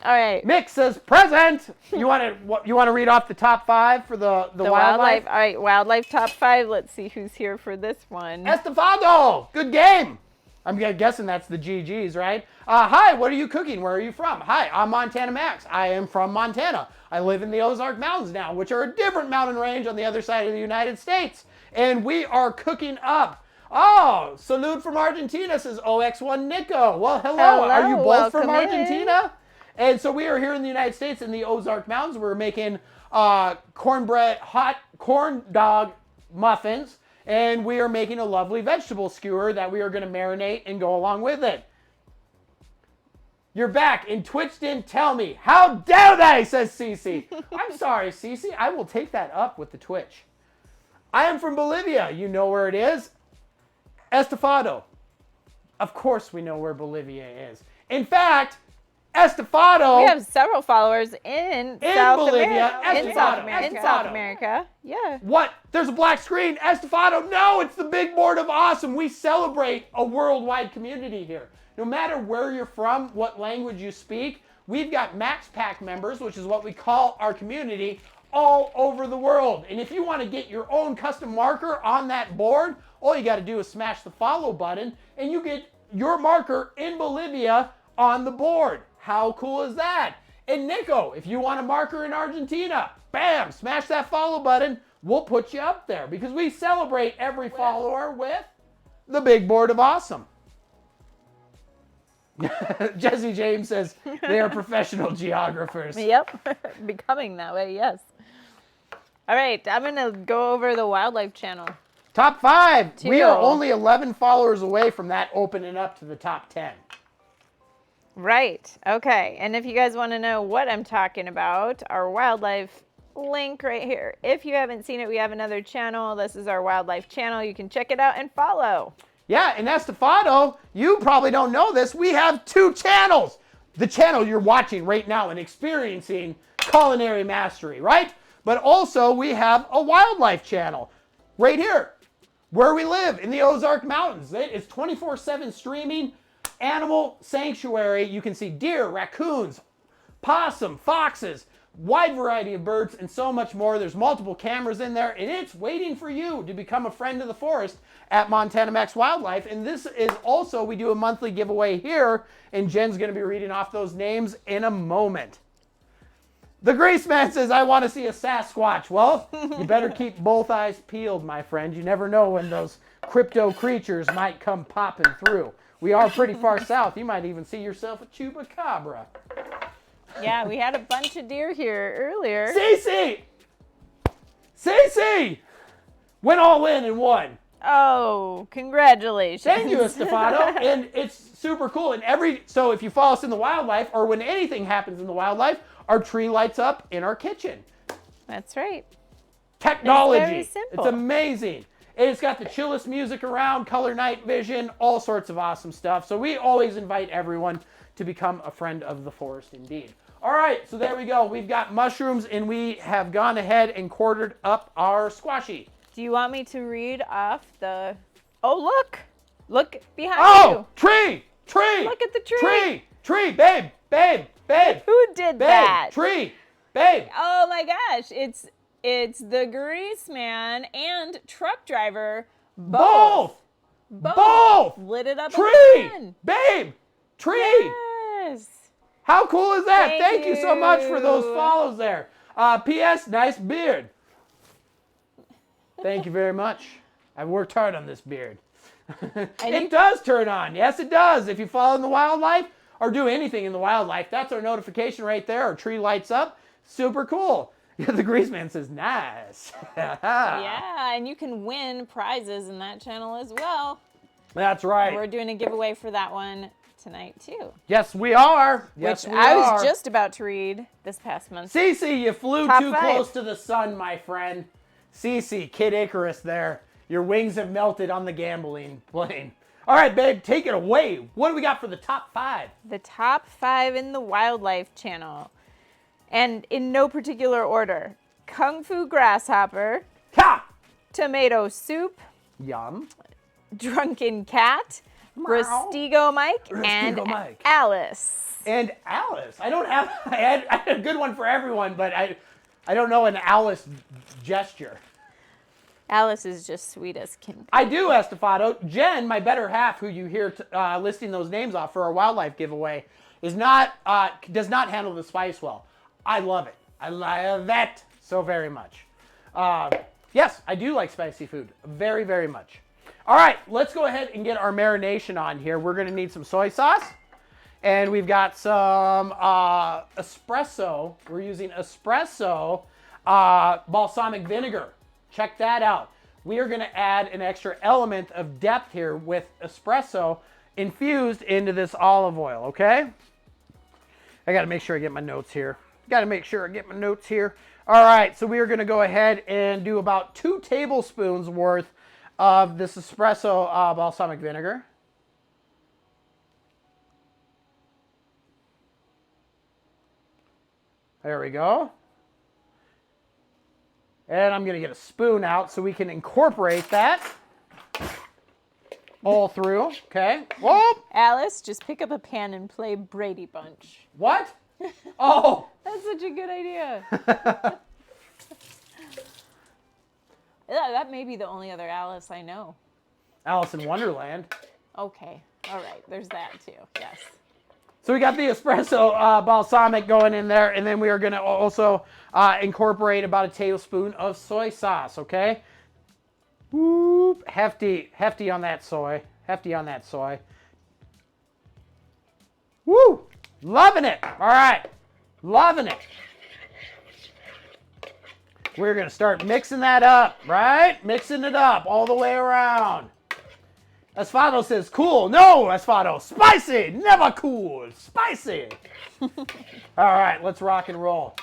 All right. Mick says present. You want to read off the top 5 for the wildlife? All right, wildlife top 5. Let's see who's here for this one. Estefado, good game. I'm guessing that's the GGs, right? Hi, what are you cooking? Where are you from? Hi, I'm Montana Max. I am from Montana. I live in the Ozark Mountains now, which are a different mountain range on the other side of the United States. And we are cooking up. Oh, salute from Argentina, says OX1 Nico. Well, hello. Are you both from Argentina? And so we are here in the United States in the Ozark Mountains. We're making cornbread, hot corn dog muffins. And we are making a lovely vegetable skewer that we are going to marinate and go along with it. You're back, and Twitch didn't tell me. How dare they, says Cece. I'm sorry, Cece. I will take that up with the Twitch. I am from Bolivia. You know where it is? Estefado. Of course we know where Bolivia is. In fact, Estefado. We have several followers in South Bolivia. America. In South America. Yeah. What? There's a black screen. Estefado. No, it's the big board of awesome. We celebrate a worldwide community here. No matter where you're from, what language you speak, we've got Max Pack members, which is what we call our community, all over the world. And if you want to get your own custom marker on that board, all you got to do is smash the follow button and you get your marker in Bolivia on the board. How cool is that? And Nico, if you want a marker in Argentina, bam, smash that follow button. We'll put you up there because we celebrate every follower with the big board of awesome. Jesse James says they are professional geographers. Yep, becoming that way, yes. All right, I'm going to go over the wildlife channel. Top 5. We are only 11 followers away from that opening up to the top 10. Right, okay. And if you guys want to know what I'm talking about, our wildlife link right here. If you haven't seen it, we have another channel. This is our wildlife channel. You can check it out and follow. Yeah, and Estefado, you probably don't know this. We have 2 channels. The channel you're watching right now and experiencing culinary mastery, right? But also we have a wildlife channel right here where we live in the Ozark Mountains. It's 24/7 streaming, animal sanctuary. You can see deer, raccoons, possum, foxes, wide variety of birds, and so much more. There's multiple cameras in there, and it's waiting for you to become a friend of the forest at Montana Max Wildlife. And this is also, we do a monthly giveaway here, and Jen's going to be reading off those names in a moment. The Grease Man says, I want to see a Sasquatch. Well, you better keep both eyes peeled, my friend. You never know when those crypto creatures might come popping through. We are pretty far south. You might even see yourself a chupacabra. Yeah, we had a bunch of deer here earlier. Cece! Went all in and won. Oh, congratulations. Thank you, Estefado. And it's super cool. And so if you follow us in the wildlife, or when anything happens in the wildlife, our tree lights up in our kitchen. That's right. Technology. It's very simple. It's amazing. And it's got the chillest music around, color night vision, all sorts of awesome stuff. So we always invite everyone to become a friend of the forest indeed. All right, so there we go. We've got mushrooms, and we have gone ahead and quartered up our squashy. Do you want me to read off the... Oh, look. Look behind you. Oh, tree. Look at the tree. Tree, babe. Who did that? Tree, babe. Oh my gosh, it's the Grease Man and truck driver both lit it up again. Babe, tree. Yes. How cool is that? Thank you so much for those you. follows there. P.S. Nice beard. Thank you very much. I've worked hard on this beard. It does turn on. Yes, it does. If you follow in the wildlife or do anything in the wildlife, that's our notification right there. Our tree lights up. Super cool. The Grease Man says, nice. Yeah, and you can win prizes in that channel as well. That's right. We're doing a giveaway for that one tonight, too. Yes, we are. Which I was just about to read this past month. Cece, you flew Top too 5. close to the sun, my friend. Cece, Kid Icarus there. Your wings have melted on the gambling plane. All right, babe, take it away. What do we got for the top 5? The top 5 in the wildlife channel. And in no particular order. Kung Fu Grasshopper. Ha! Tomato Soup. Yum. Drunken Cat. Rustigo Mike, and Mike. Alice. And Alice. I don't have, I had a good one for everyone, but I don't know an Alice gesture. Alice is just sweet as can be. I do, Estefado. Jen, my better half, who you hear listing those names off for our wildlife giveaway, does not handle the spice well. I love it. I love that so very much. Yes, I do like spicy food. Very, very much. All right, let's go ahead and get our marination on here. We're going to need some soy sauce. And we've got some espresso. We're using espresso balsamic vinegar. Check that out. We are going to add an extra element of depth here with espresso infused into this olive oil, okay? I got to make sure I get my notes here. All right, so we are going to go ahead and do about 2 tablespoons worth of this espresso balsamic vinegar. There we go. And I'm going to get a spoon out so we can incorporate that all through. Okay. Whoa. Alice, just pick up a pan and play Brady Bunch. What? Oh. That's such a good idea. That may be the only other Alice I know. Alice in Wonderland. Okay. All right. There's that too. Yes. So we got the espresso balsamic going in there, and then we are going to also incorporate about a tablespoon of soy sauce, okay? Whoop, hefty on that soy. Woo, loving it. All right, loving it. We're going to start mixing that up, right? Mixing it up all the way around. Esfado says, cool. No, Esfado, spicy. Never cool. Spicy. All right, let's rock and roll.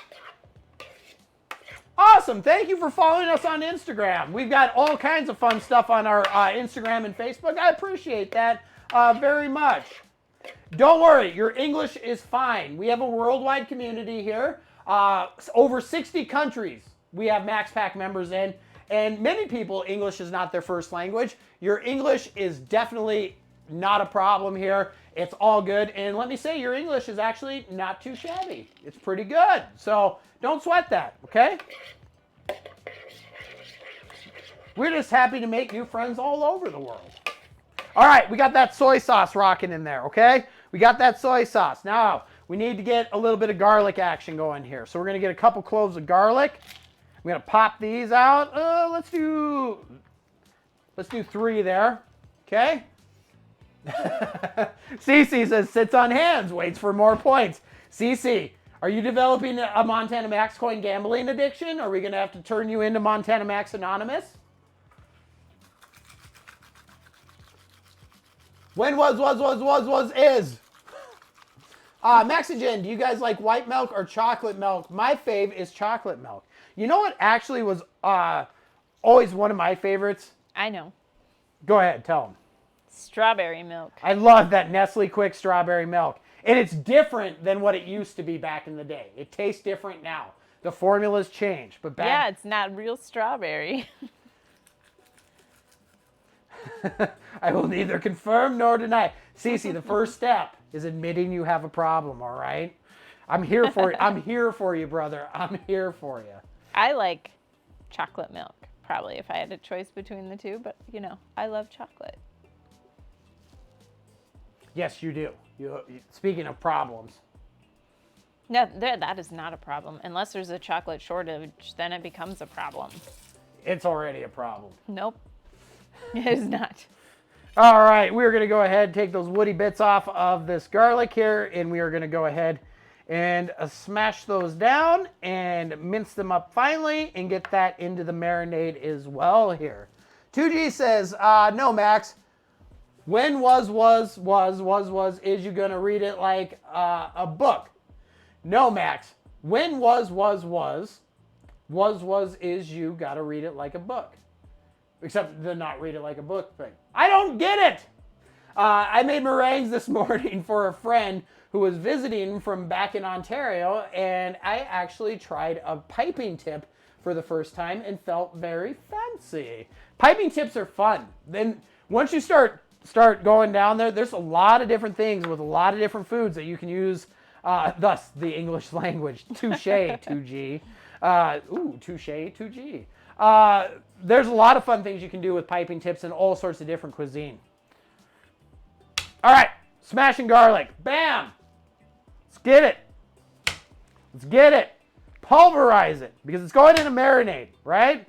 Awesome. Thank you for following us on Instagram. We've got all kinds of fun stuff on our Instagram and Facebook. I appreciate that very much. Don't worry, your English is fine. We have a worldwide community here. Over 60 countries we have Max Pack members in. And many people, English is not their first language. Your English is definitely not a problem here. It's all good. And let me say, your English is actually not too shabby. It's pretty good. So don't sweat that, okay? We're just happy to make new friends all over the world. All right, we got that soy sauce rocking in there, okay? We got that soy sauce. Now, we need to get a little bit of garlic action going here. So we're going to get a couple cloves of garlic. I'm going to pop these out. Let's do 3 there. Okay? Cece says, sits on hands, waits for more points. Cece, are you developing a Montana Max coin gambling addiction? Are we going to have to turn you into Montana Max Anonymous? When is. Mexigen, do you guys like white milk or chocolate milk? My fave is chocolate milk. You know what actually was always one of my favorites? I know. Go ahead, tell them. Strawberry milk. I love that Nestle Quick strawberry milk. And it's different than what it used to be back in the day. It tastes different now. The formula's changed. But back... Yeah, it's not real strawberry. I will neither confirm nor deny. Cece, the first step is admitting you have a problem, all right? I'm here for you. I'm here for you, brother. I'm here for you. I like chocolate milk, probably, if I had a choice between the two. But, you know, I love chocolate. Yes, you do. Speaking of problems. No, that is not a problem. Unless there's a chocolate shortage, then it becomes a problem. It's already a problem. Nope. It is not. All right, we're going to go ahead and take those woody bits off of this garlic here, and we are going to go ahead and smash those down and mince them up finely and get that into the marinade as well here. 2G says, no, Max. When was, is you going to read it like a book? No, Max. When was, is you got to read it like a book. Except the not read it like a book thing. I don't get it! I made meringues this morning for a friend who was visiting from back in Ontario, and I actually tried a piping tip for the first time and felt very fancy. Piping tips are fun. Then once you start start going down there, there's a lot of different things with a lot of different foods that you can use, thus the English language. Touche, 2G. Touche, 2G. There's a lot of fun things you can do with piping tips and all sorts of different cuisine. All right, smashing garlic. Bam! Let's get it. Let's get it. Pulverize it because it's going in a marinade, right?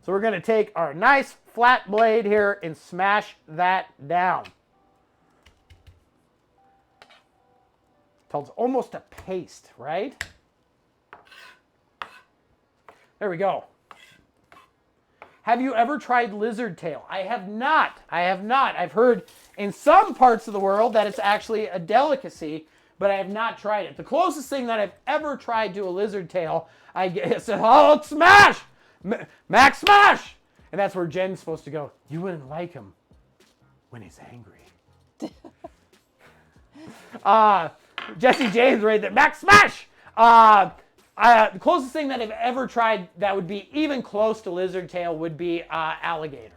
So we're going to take our nice flat blade here and smash that down. Till it's almost a paste, right? There we go. Have you ever tried lizard tail? I have not. I have not. I've heard in some parts of the world that it's actually a delicacy, but I have not tried it. The closest thing that I've ever tried to a lizard tail, I said, oh, smash! Max, smash! And that's where Jen's supposed to go, you wouldn't like him when he's angry. Jesse James right there, Max, smash! The closest thing that I've ever tried that would be even close to lizard tail would be alligator.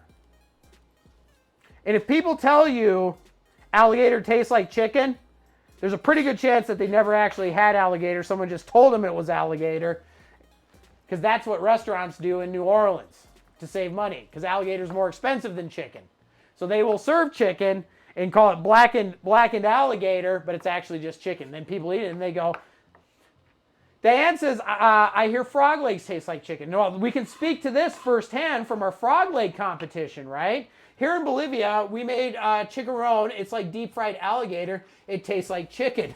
And if people tell you alligator tastes like chicken, there's a pretty good chance that they never actually had alligator. Someone just told them it was alligator. Because that's what restaurants do in New Orleans to save money. Because alligator is more expensive than chicken. So they will serve chicken and call it blackened alligator, but it's actually just chicken. Then people eat it and they go, Diane says, I hear frog legs taste like chicken. No, we can speak to this firsthand from our frog leg competition, right? Here in Bolivia, we made chicharron. It's like deep fried alligator. It tastes like chicken.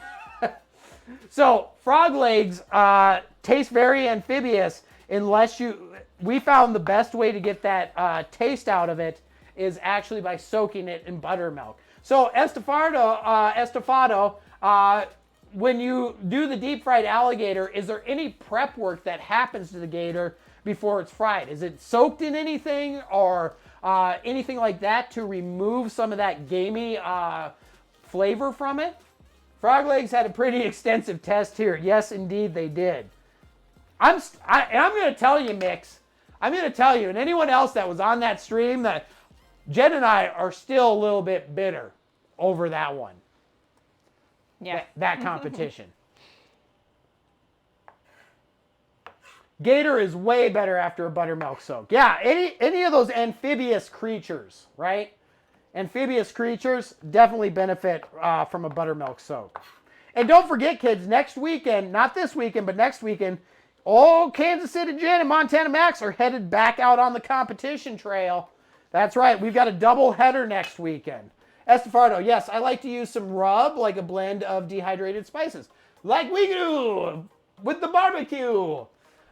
So frog legs taste very amphibious unless we found the best way to get that taste out of it is actually by soaking it in buttermilk. So Estofado, when you do the deep fried alligator, is there any prep work that happens to the gator before it's fried? Is it soaked in anything or anything like that to remove some of that gamey flavor from it? Frog Legs had a pretty extensive test here. Yes, indeed, they did. I'm going to tell you, Mix. I'm going to tell you, and anyone else that was on that stream, that Jen and I are still a little bit bitter over that one. Yeah. That competition. Gator is way better after a buttermilk soak. Yeah, any of those amphibious creatures, right? Amphibious creatures definitely benefit from a buttermilk soak. And don't forget, kids, next weekend, not this weekend, but next weekend, all Kansas City Jen and Montana Max are headed back out on the competition trail. That's right, we've got a double header next weekend. Estefano, yes, I like to use some rub, like a blend of dehydrated spices. Like we do with the barbecue.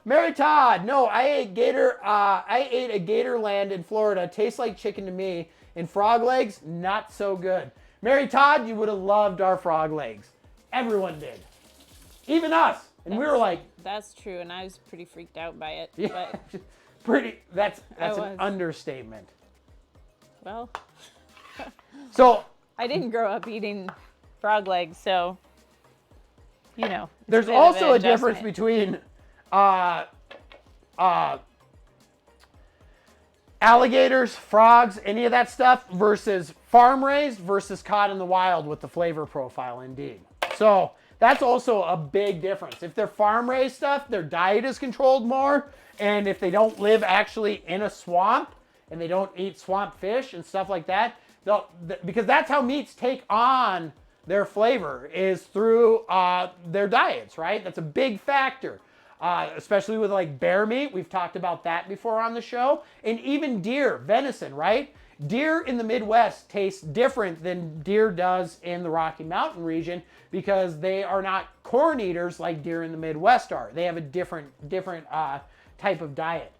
Mary Todd, no, I ate a Gatorland in Florida. Tastes like chicken to me. And frog legs, not so good. Mary Todd, you would have loved our frog legs. Everyone did. Even us. And we were like... That's true, and I was pretty freaked out by it. Yeah, but that's an understatement. Well... So... I didn't grow up eating frog legs, so... You know. There's also a difference between... alligators, frogs, any of that stuff versus farm raised versus caught in the wild with the flavor profile, indeed. So that's also a big difference. If they're farm raised stuff, their diet is controlled more. And if they don't live actually in a swamp and they don't eat swamp fish and stuff like that, because that's how meats take on their flavor is through their diets, right? That's a big factor. Especially with like bear meat. We've talked about that before on the show. And even deer, venison, right? Deer in the Midwest tastes different than deer does in the Rocky Mountain region because they are not corn eaters like deer in the Midwest are. They have a different type of diet.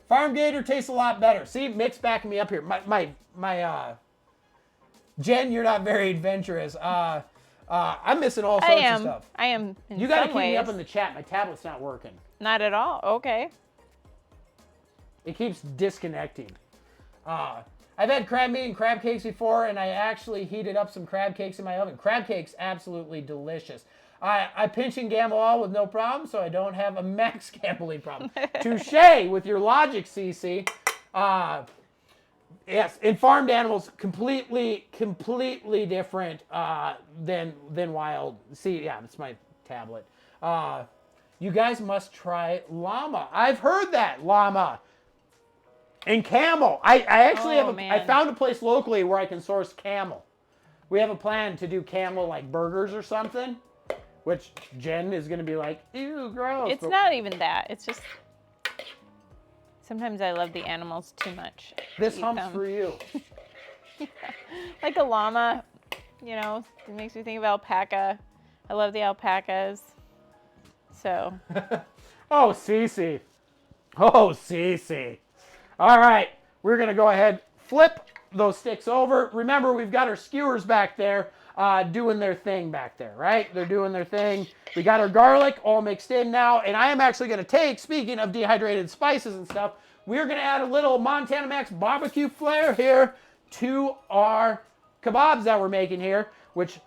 Farm gator tastes a lot better. See, Mick's backing me up here. My Jen, you're not very adventurous. I'm missing all sorts of stuff. I am. You got to keep me up in the chat. My tablet's not working. Not at all. Okay. It keeps disconnecting. I've had crab meat and crab cakes before, and I actually heated up some crab cakes in my oven. Crab cakes, absolutely delicious. I pinch and gamble all with no problem, so I don't have a max gambling problem. Touche with your logic, CC. Yes, and farmed animals completely different than wild. See, yeah, it's my tablet. You guys must try llama. I've heard that, llama. And camel. I actually I found a place locally where I can source camel. We have a plan to do camel like burgers or something, which Jen is going to be like, ew, gross. It's not even that. It's just sometimes I love the animals too much. This hump's for you. Yeah. Like a llama, you know, it makes me think of alpaca. I love the alpacas. So. Oh, Cece. Oh, Cece. All right, we're going to go ahead, flip those sticks over. Remember, we've got our skewers back there doing their thing back there, right? They're doing their thing. We got our garlic all mixed in now, and I am actually going to take, speaking of dehydrated spices and stuff, we're going to add a little Montana Max barbecue flair here to our kebabs that we're making here, which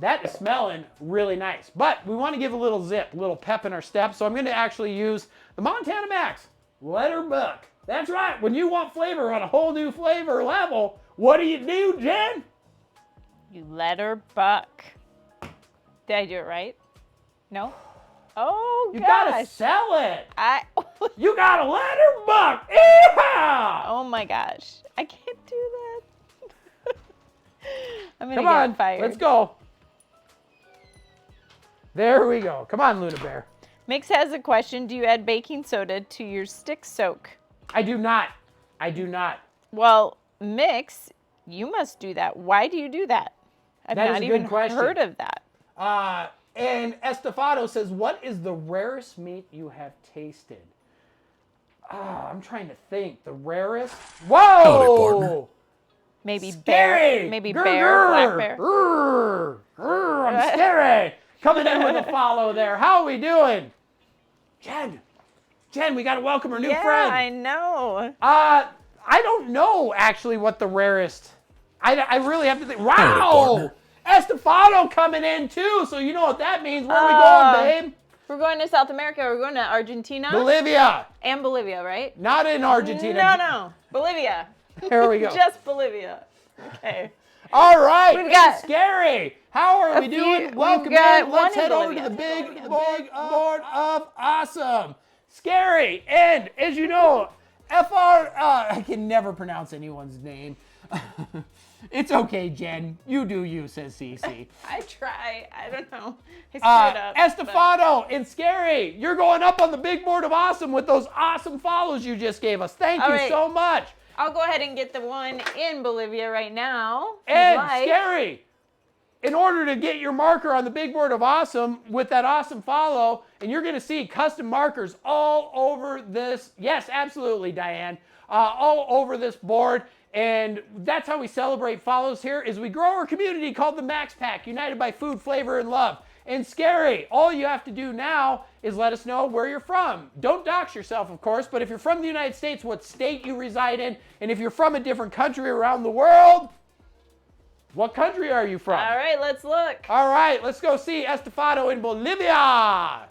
that is smelling really nice. But we want to give a little zip, a little pep in our step, so I'm going to actually use the Montana Max Letterbuck. That's right. When you want flavor on a whole new flavor level, what do, Jen? You let her buck. Did I do it right? No? Oh, you gosh. gotta sell it. You gotta let her buck. Yeah! Oh my gosh. I can't do that. I'm gonna Come get fired. Let's go. There we go. Come on, Luna Bear. Mix has a question. Do you add baking soda to your stick soak? I do not. I do not. Well, Mix, you must do that. Why do you do that? I've That is not a even good question. heard of that. And Estefado says, what is the rarest meat you have tasted? I'm trying to think. The rarest? Whoa! Howdy, partner. Maybe Scary. bear. Maybe Grr, bear, grr. black bear. Grr, grr, I'm scary. Coming in with a follow there. How are we doing? Jen, we got to welcome our new friend. Yeah, I know. I don't know actually what the rarest. I really have to think. Wow, Estefado coming in too. So you know what that means. Where are we going, babe? We're going to South America. We're going to Argentina. Bolivia. And Bolivia, right? Not in Argentina. No. Bolivia. There we go. Just Bolivia. Okay. All right. We've got Scary. How are we doing? Welcome in. Let's head over to the big board of awesome. Scary. And as you know, I can never pronounce anyone's name. It's okay, Jen. You do you, says Cece. I try. I don't know. I screwed up. Estefado and Scary, you're going up on the big board of awesome with those awesome follows you just gave us. Thank you so much. I'll go ahead and get the one in Bolivia right now. And Scary, in order to get your marker on the big board of awesome with that awesome follow, and you're going to see custom markers all over this. Yes, absolutely, Diane. All over this board. And that's how we celebrate follows here, is we grow our community called the Max Pack, united by food, flavor, and love. And Scary, all you have to do now is let us know where you're from. Don't dox yourself, of course, but if you're from the United States, what state you reside in, and if you're from a different country around the world, what country are you from? All right, let's look. All right, let's go see Estefado in Bolivia.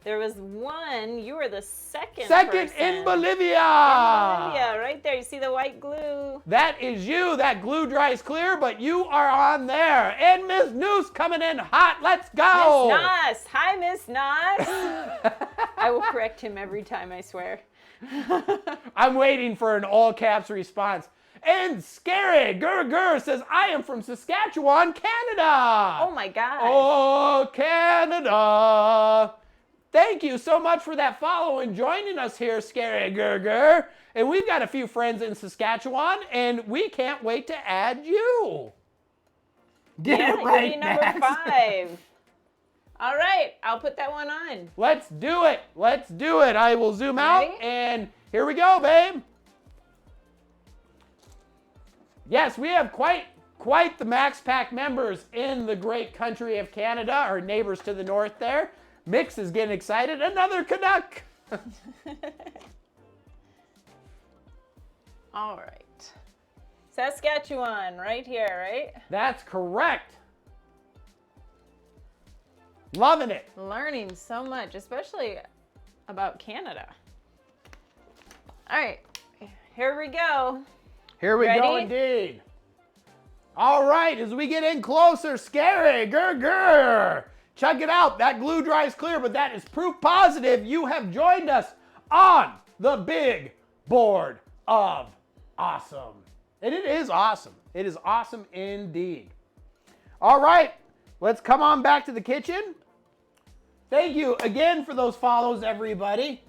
There was one. You were the second Second person. in Bolivia. In Bolivia, right there. You see the white glue? That is you. That glue dries clear, but you are on there. And Miss Noose coming in hot. Let's go. Miss Noss. Hi, Miss Noss. I will correct him every time, I swear. I'm waiting for an all caps response. And Scary Gurr says, I am from Saskatchewan, Canada. Oh, my God. Oh, Canada. Thank you so much for that follow and joining us here, Scary Gurr. And we've got a few friends in Saskatchewan, and we can't wait to add you. Get it right, you'll be number 5. All right, I'll put that one on. Let's do it. Let's do it. I will zoom out, and here we go, babe. Yes, we have quite the Max Pack members in the great country of Canada, our neighbors to the north there. Mix is getting excited. Another Canuck. All right. Saskatchewan, right here, right? That's correct. Loving it. Learning so much, especially about Canada. All right, here we go. Here we go indeed. All right, as we get in closer, scary, grr. Check it out. That glue dries clear, but that is proof positive you have joined us on the big board of awesome. And it is awesome. It is awesome indeed. All right, let's come on back to the kitchen. Thank you again for those follows, everybody.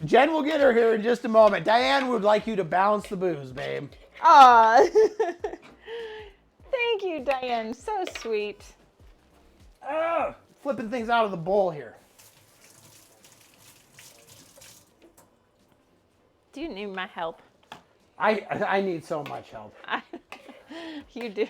Jen will get her here in just a moment. Diane would like you to balance the booze, babe. Aw. Thank you, Diane. So sweet. Flipping things out of the bowl here. Do you need my help? I need so much help. You do.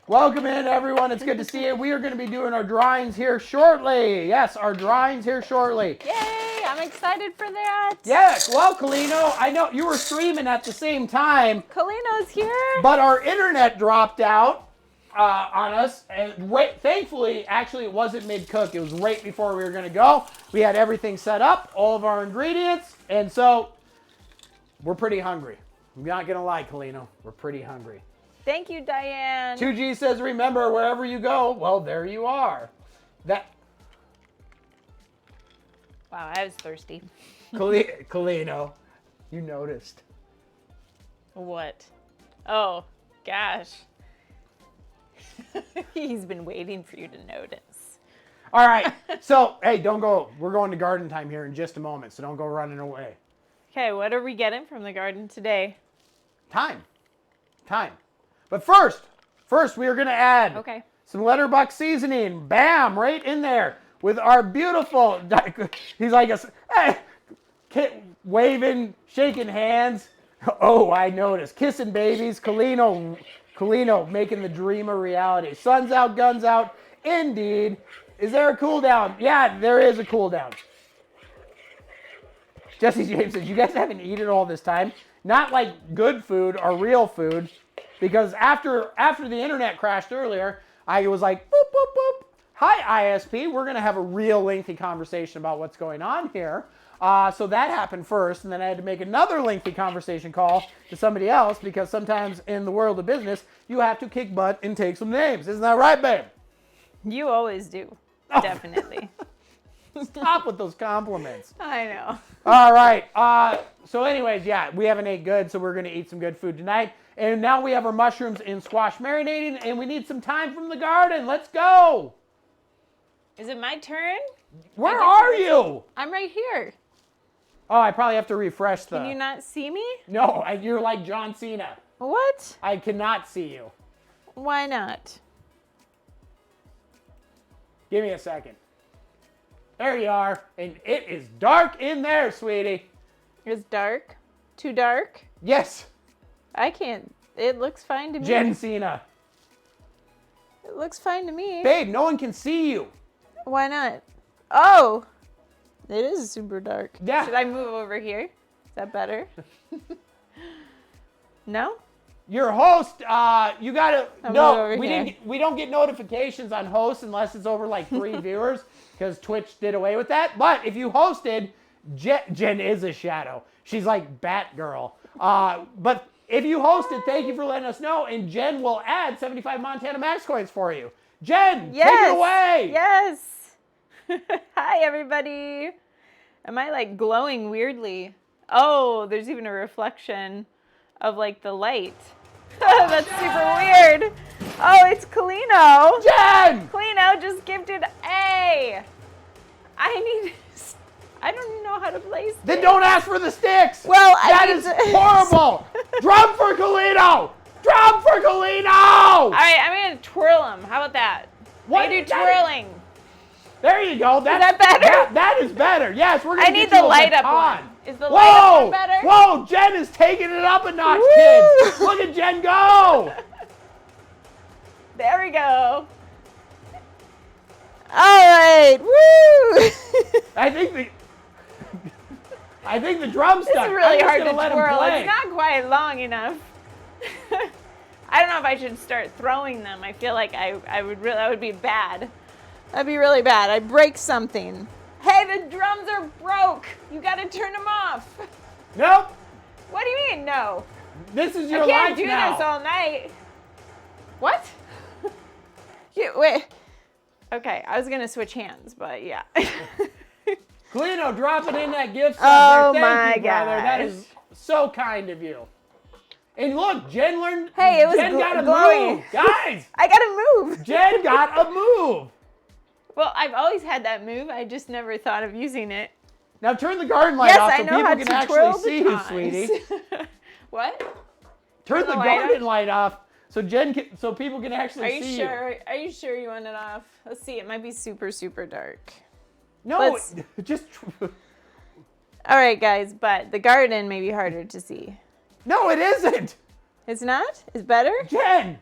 Welcome in, everyone. It's good to see you. We are going to be doing our drawings here shortly. Yes, our drawings here shortly. Yay! I'm excited for that. Yes. Well, Kalino, I know you were streaming at the same time. Kalino's here. But our internet dropped out on us. And thankfully, actually, it wasn't mid-cook. It was right before we were going to go. We had everything set up, all of our ingredients. And so we're pretty hungry. I'm not going to lie, Kalino. We're pretty hungry. Thank you, Diane. 2G says, remember, wherever you go, well, there you are. Wow, I was thirsty. Kalino, you noticed. What? Oh, gosh. He's been waiting for you to notice. All right. So, hey, don't go. We're going to garden time here in just a moment, so don't go running away. Okay, what are we getting from the garden today? Time. But first we are going to add some letterbuck seasoning. Bam, right in there with our beautiful, he's like, waving, shaking hands. Oh, I noticed. Kissing babies. Kalino making the dream a reality. Sun's out, guns out. Indeed. Is there a cool down? Yeah, there is a cool down. Jesse James says, you guys haven't eaten all this time. Not like good food or real food. Because after the internet crashed earlier, I was like, boop, boop, boop. Hi, ISP. We're going to have a real lengthy conversation about what's going on here. So that happened first, and then I had to make another lengthy conversation call to somebody else because sometimes in the world of business, you have to kick butt and take some names. Isn't that right, babe? You always do. Oh. Definitely. Stop with those compliments. I know. All right. So anyways, yeah, we haven't ate good, so we're going to eat some good food tonight. And now we have our mushrooms in squash marinating, and we need some time from the garden. Let's go. Is it my turn? Where are you? I'm right here. Oh, I probably have to refresh the... Can you not see me? No, you're like John Cena. What? I cannot see you. Why not? Give me a second. There you are. And it is dark in there, sweetie. It's dark? Too dark? Yes. I can't. It looks fine to me. Jen Cena. It looks fine to me. Babe, no one can see you. Why not? Oh! It is super dark. Yeah. Should I move over here? Is that better? No? Your host, you gotta... No, we don't get notifications on hosts unless it's over like 3 viewers because Twitch did away with that. But if you hosted, Jen is a shadow. She's like Batgirl. But if you hosted, thank you for letting us know, and Jen will add 75 Montana Max coins for you. Jen, take it away. Yes. Hi, everybody. Am I like glowing weirdly? Oh, there's even a reflection of like the light. That's super weird. Oh, it's Kalino. Jen! Kalino just gifted A. I don't even know how to place this. Then don't ask for the sticks. Well, that is horrible. Drum for Kalino. Drum for Kalino. All right, I'm going to twirl them. How about that? What? I do twirling. There you go. Is that better? That is better. Yes, we're going to I need the light up one. Is the light up one better? Whoa, Jen is taking it up a notch, Woo! kids. Look at Jen go. There we go. All right. Woo! I think the drum's This stuck. is really hard to let twirl. Him play. It's not quite long enough. I don't know if I should start throwing them. I feel like that would be bad. That'd be really bad. I break something. Hey, the drums are broke. You got to turn them off. Nope. What do you mean, no? This is your I can't life do now. this all night. What? Wait. Okay, I was going to switch hands, but yeah. Cleo, drop it in that gift Oh there. Thank you, brother. gosh. That is so kind of you. And look, Jen learned. Hey, it was Jen got a glowing. move, guys. I got to move. Jen got a move. Well, I've always had that move. I just never thought of using it. Now turn the garden light off so people can to actually twirl see the you, tongs. sweetie. What? Turn the light garden light off so so people can actually see you. Are you sure you want it off? Let's see. It might be super, super dark. No, Let's- just. All right, guys, but the garden may be harder to see. No, it isn't. It's not? It's better? Jen.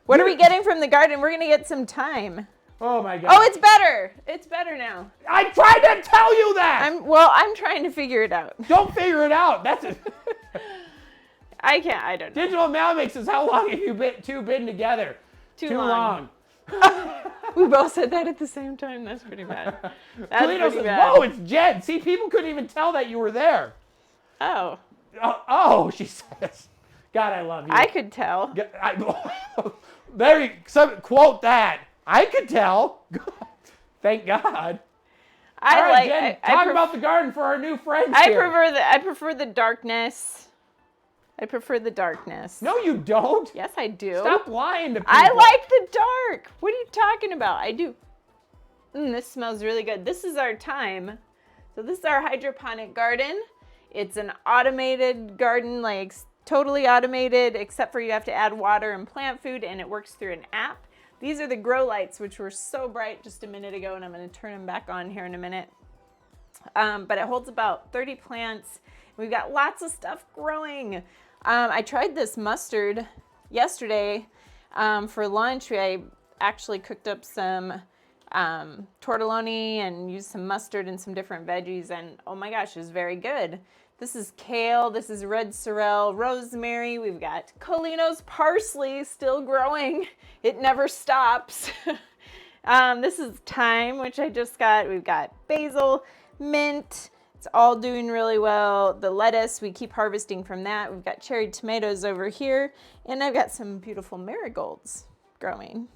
What are we getting from the garden? We're going to get some time. Oh my God. Oh, it's better. It's better now. I tried to tell you that. I'm trying to figure it out. Don't figure it out. That's it. I can't. I don't know. Digital Mailmix says, how long have you been together? Too long. We both said that at the same time. That's pretty bad. That's Toledo pretty says, bad. whoa, it's Jen. See, people couldn't even tell that you were there. Oh, Oh, she says. God, I love you. I could tell. There you quote that. I could tell. Thank God. All right, Jen, talk about the garden for our new friends here. I prefer the darkness. I prefer the darkness. No, you don't. Yes, I do. Stop lying to people. I like the dark. What are you talking about? I do. This smells really good. This is our time. So this is our hydroponic garden. It's an automated garden, like totally automated, except for you have to add water and plant food, and it works through an app. These are the grow lights, which were so bright just a minute ago, and I'm going to turn them back on here in a minute. But it holds about 30 plants. We've got lots of stuff growing. I tried this mustard yesterday for lunch. I actually cooked up some tortelloni and used some mustard and some different veggies, and oh my gosh, it was very good. This is kale, this is red sorrel, rosemary, we've got Colino's parsley still growing. It never stops. This is thyme, which I just got. We've got basil, mint. It's all doing really well. The lettuce, we keep harvesting from that. We've got cherry tomatoes over here, and I've got some beautiful marigolds growing.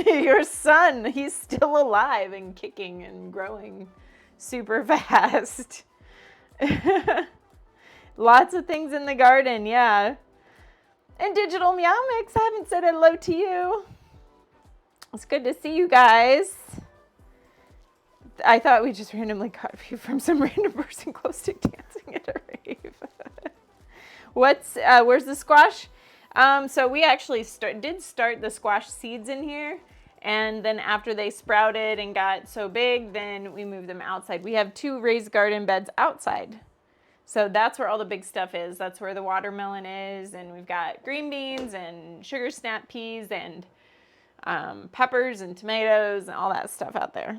Your son, he's still alive and kicking and growing super fast. Lots of things in the garden, yeah. And Digital Meow Mix, I haven't said hello to you. It's good to see you guys. I thought we just randomly got a view from some random person close to dancing at a rave. Where's the squash? So we actually did start the squash seeds in here, and then after they sprouted and got so big, then we moved them outside. We have 2 raised garden beds outside. So that's where all the big stuff is. That's where the watermelon is, and we've got green beans and sugar snap peas and peppers and tomatoes and all that stuff out there.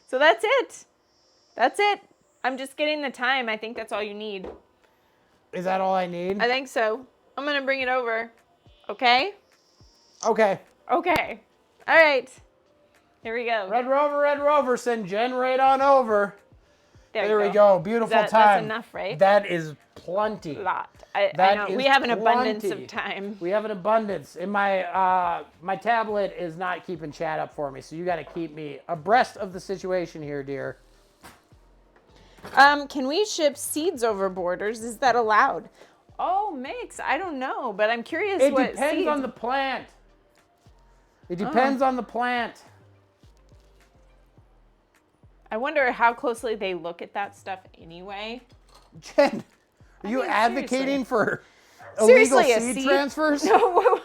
So that's it. That's it. I'm just getting the time. I think that's all you need. Is that all I need? I think so. I'm going to bring it over. Okay? Okay. Okay. All right. Here we go. Red Rover, send Jen right on over. There we go. Beautiful time. That's enough, right? That is plenty. A lot. I know. We have an abundance of time. We have an abundance. And my my tablet is not keeping chat up for me, so you got to keep me abreast of the situation here, dear. Can we ship seeds over borders? Is that allowed? Oh, Mix, I don't know, but I'm curious It what depends seeds. on the plant. It depends on the plant. I wonder how closely they look at that stuff anyway. Jen, are you mean, advocating for Seriously, illegal a seed seed? transfers? No,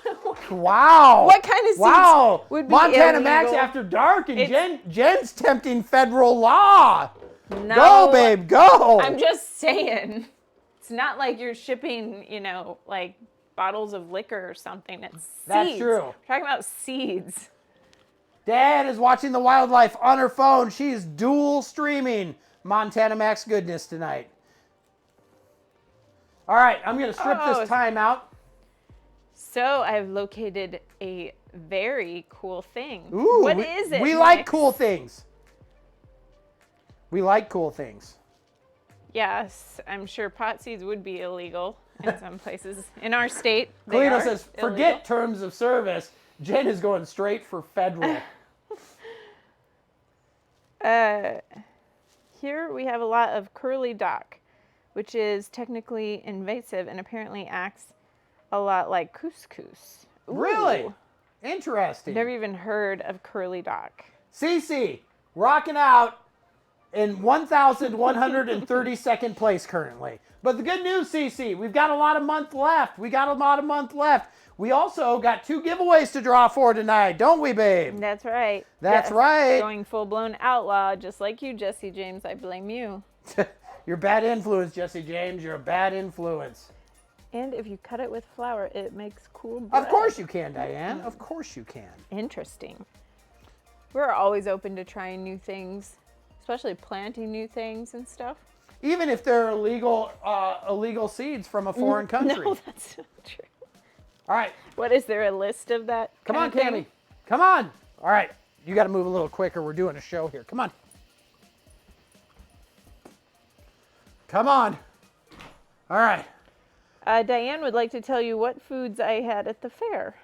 Wow. What kind of seeds wow. would be Montana Max illegal? After Dark, and Jen's tempting federal law. No, Go, babe, go. I'm just saying. It's not like you're shipping, like bottles of liquor or something. It's seeds. That's true. We're talking about seeds. Dad is watching the wildlife on her phone. She's dual streaming Montana Max goodness tonight. All right, I'm going to strip this time out. So I've located a very cool thing. Ooh, What is it? We like cool things. We like cool things. Yes, I'm sure pot seeds would be illegal in some places. In our state, they Kalino are says, illegal. forget terms of service. Jen is going straight for federal. Here we have a lot of curly dock, which is technically invasive and apparently acts a lot like couscous. Ooh. Really? Interesting. Never even heard of curly dock. Cece, rocking out in 1,132nd place currently. But the good news, Cece, we've got a lot of month left. We also got 2 giveaways to draw for tonight, don't we, babe? That's right. That's right. Going full-blown outlaw, just like you, Jesse James. I blame you. You're a bad influence, Jesse James. You're a bad influence. And if you cut it with flour, it makes cool bread. Of course you can, Diane. Of course you can. Interesting. We're always open to trying new things, especially planting new things and stuff. Even if they're illegal seeds from a foreign country. No, that's not true. All right. What, is there a list of that? Come on, Cammie. Come on. All right. You got to move a little quicker. We're doing a show here. Come on. Come on. All right. Diane would like to tell you what foods I had at the fair.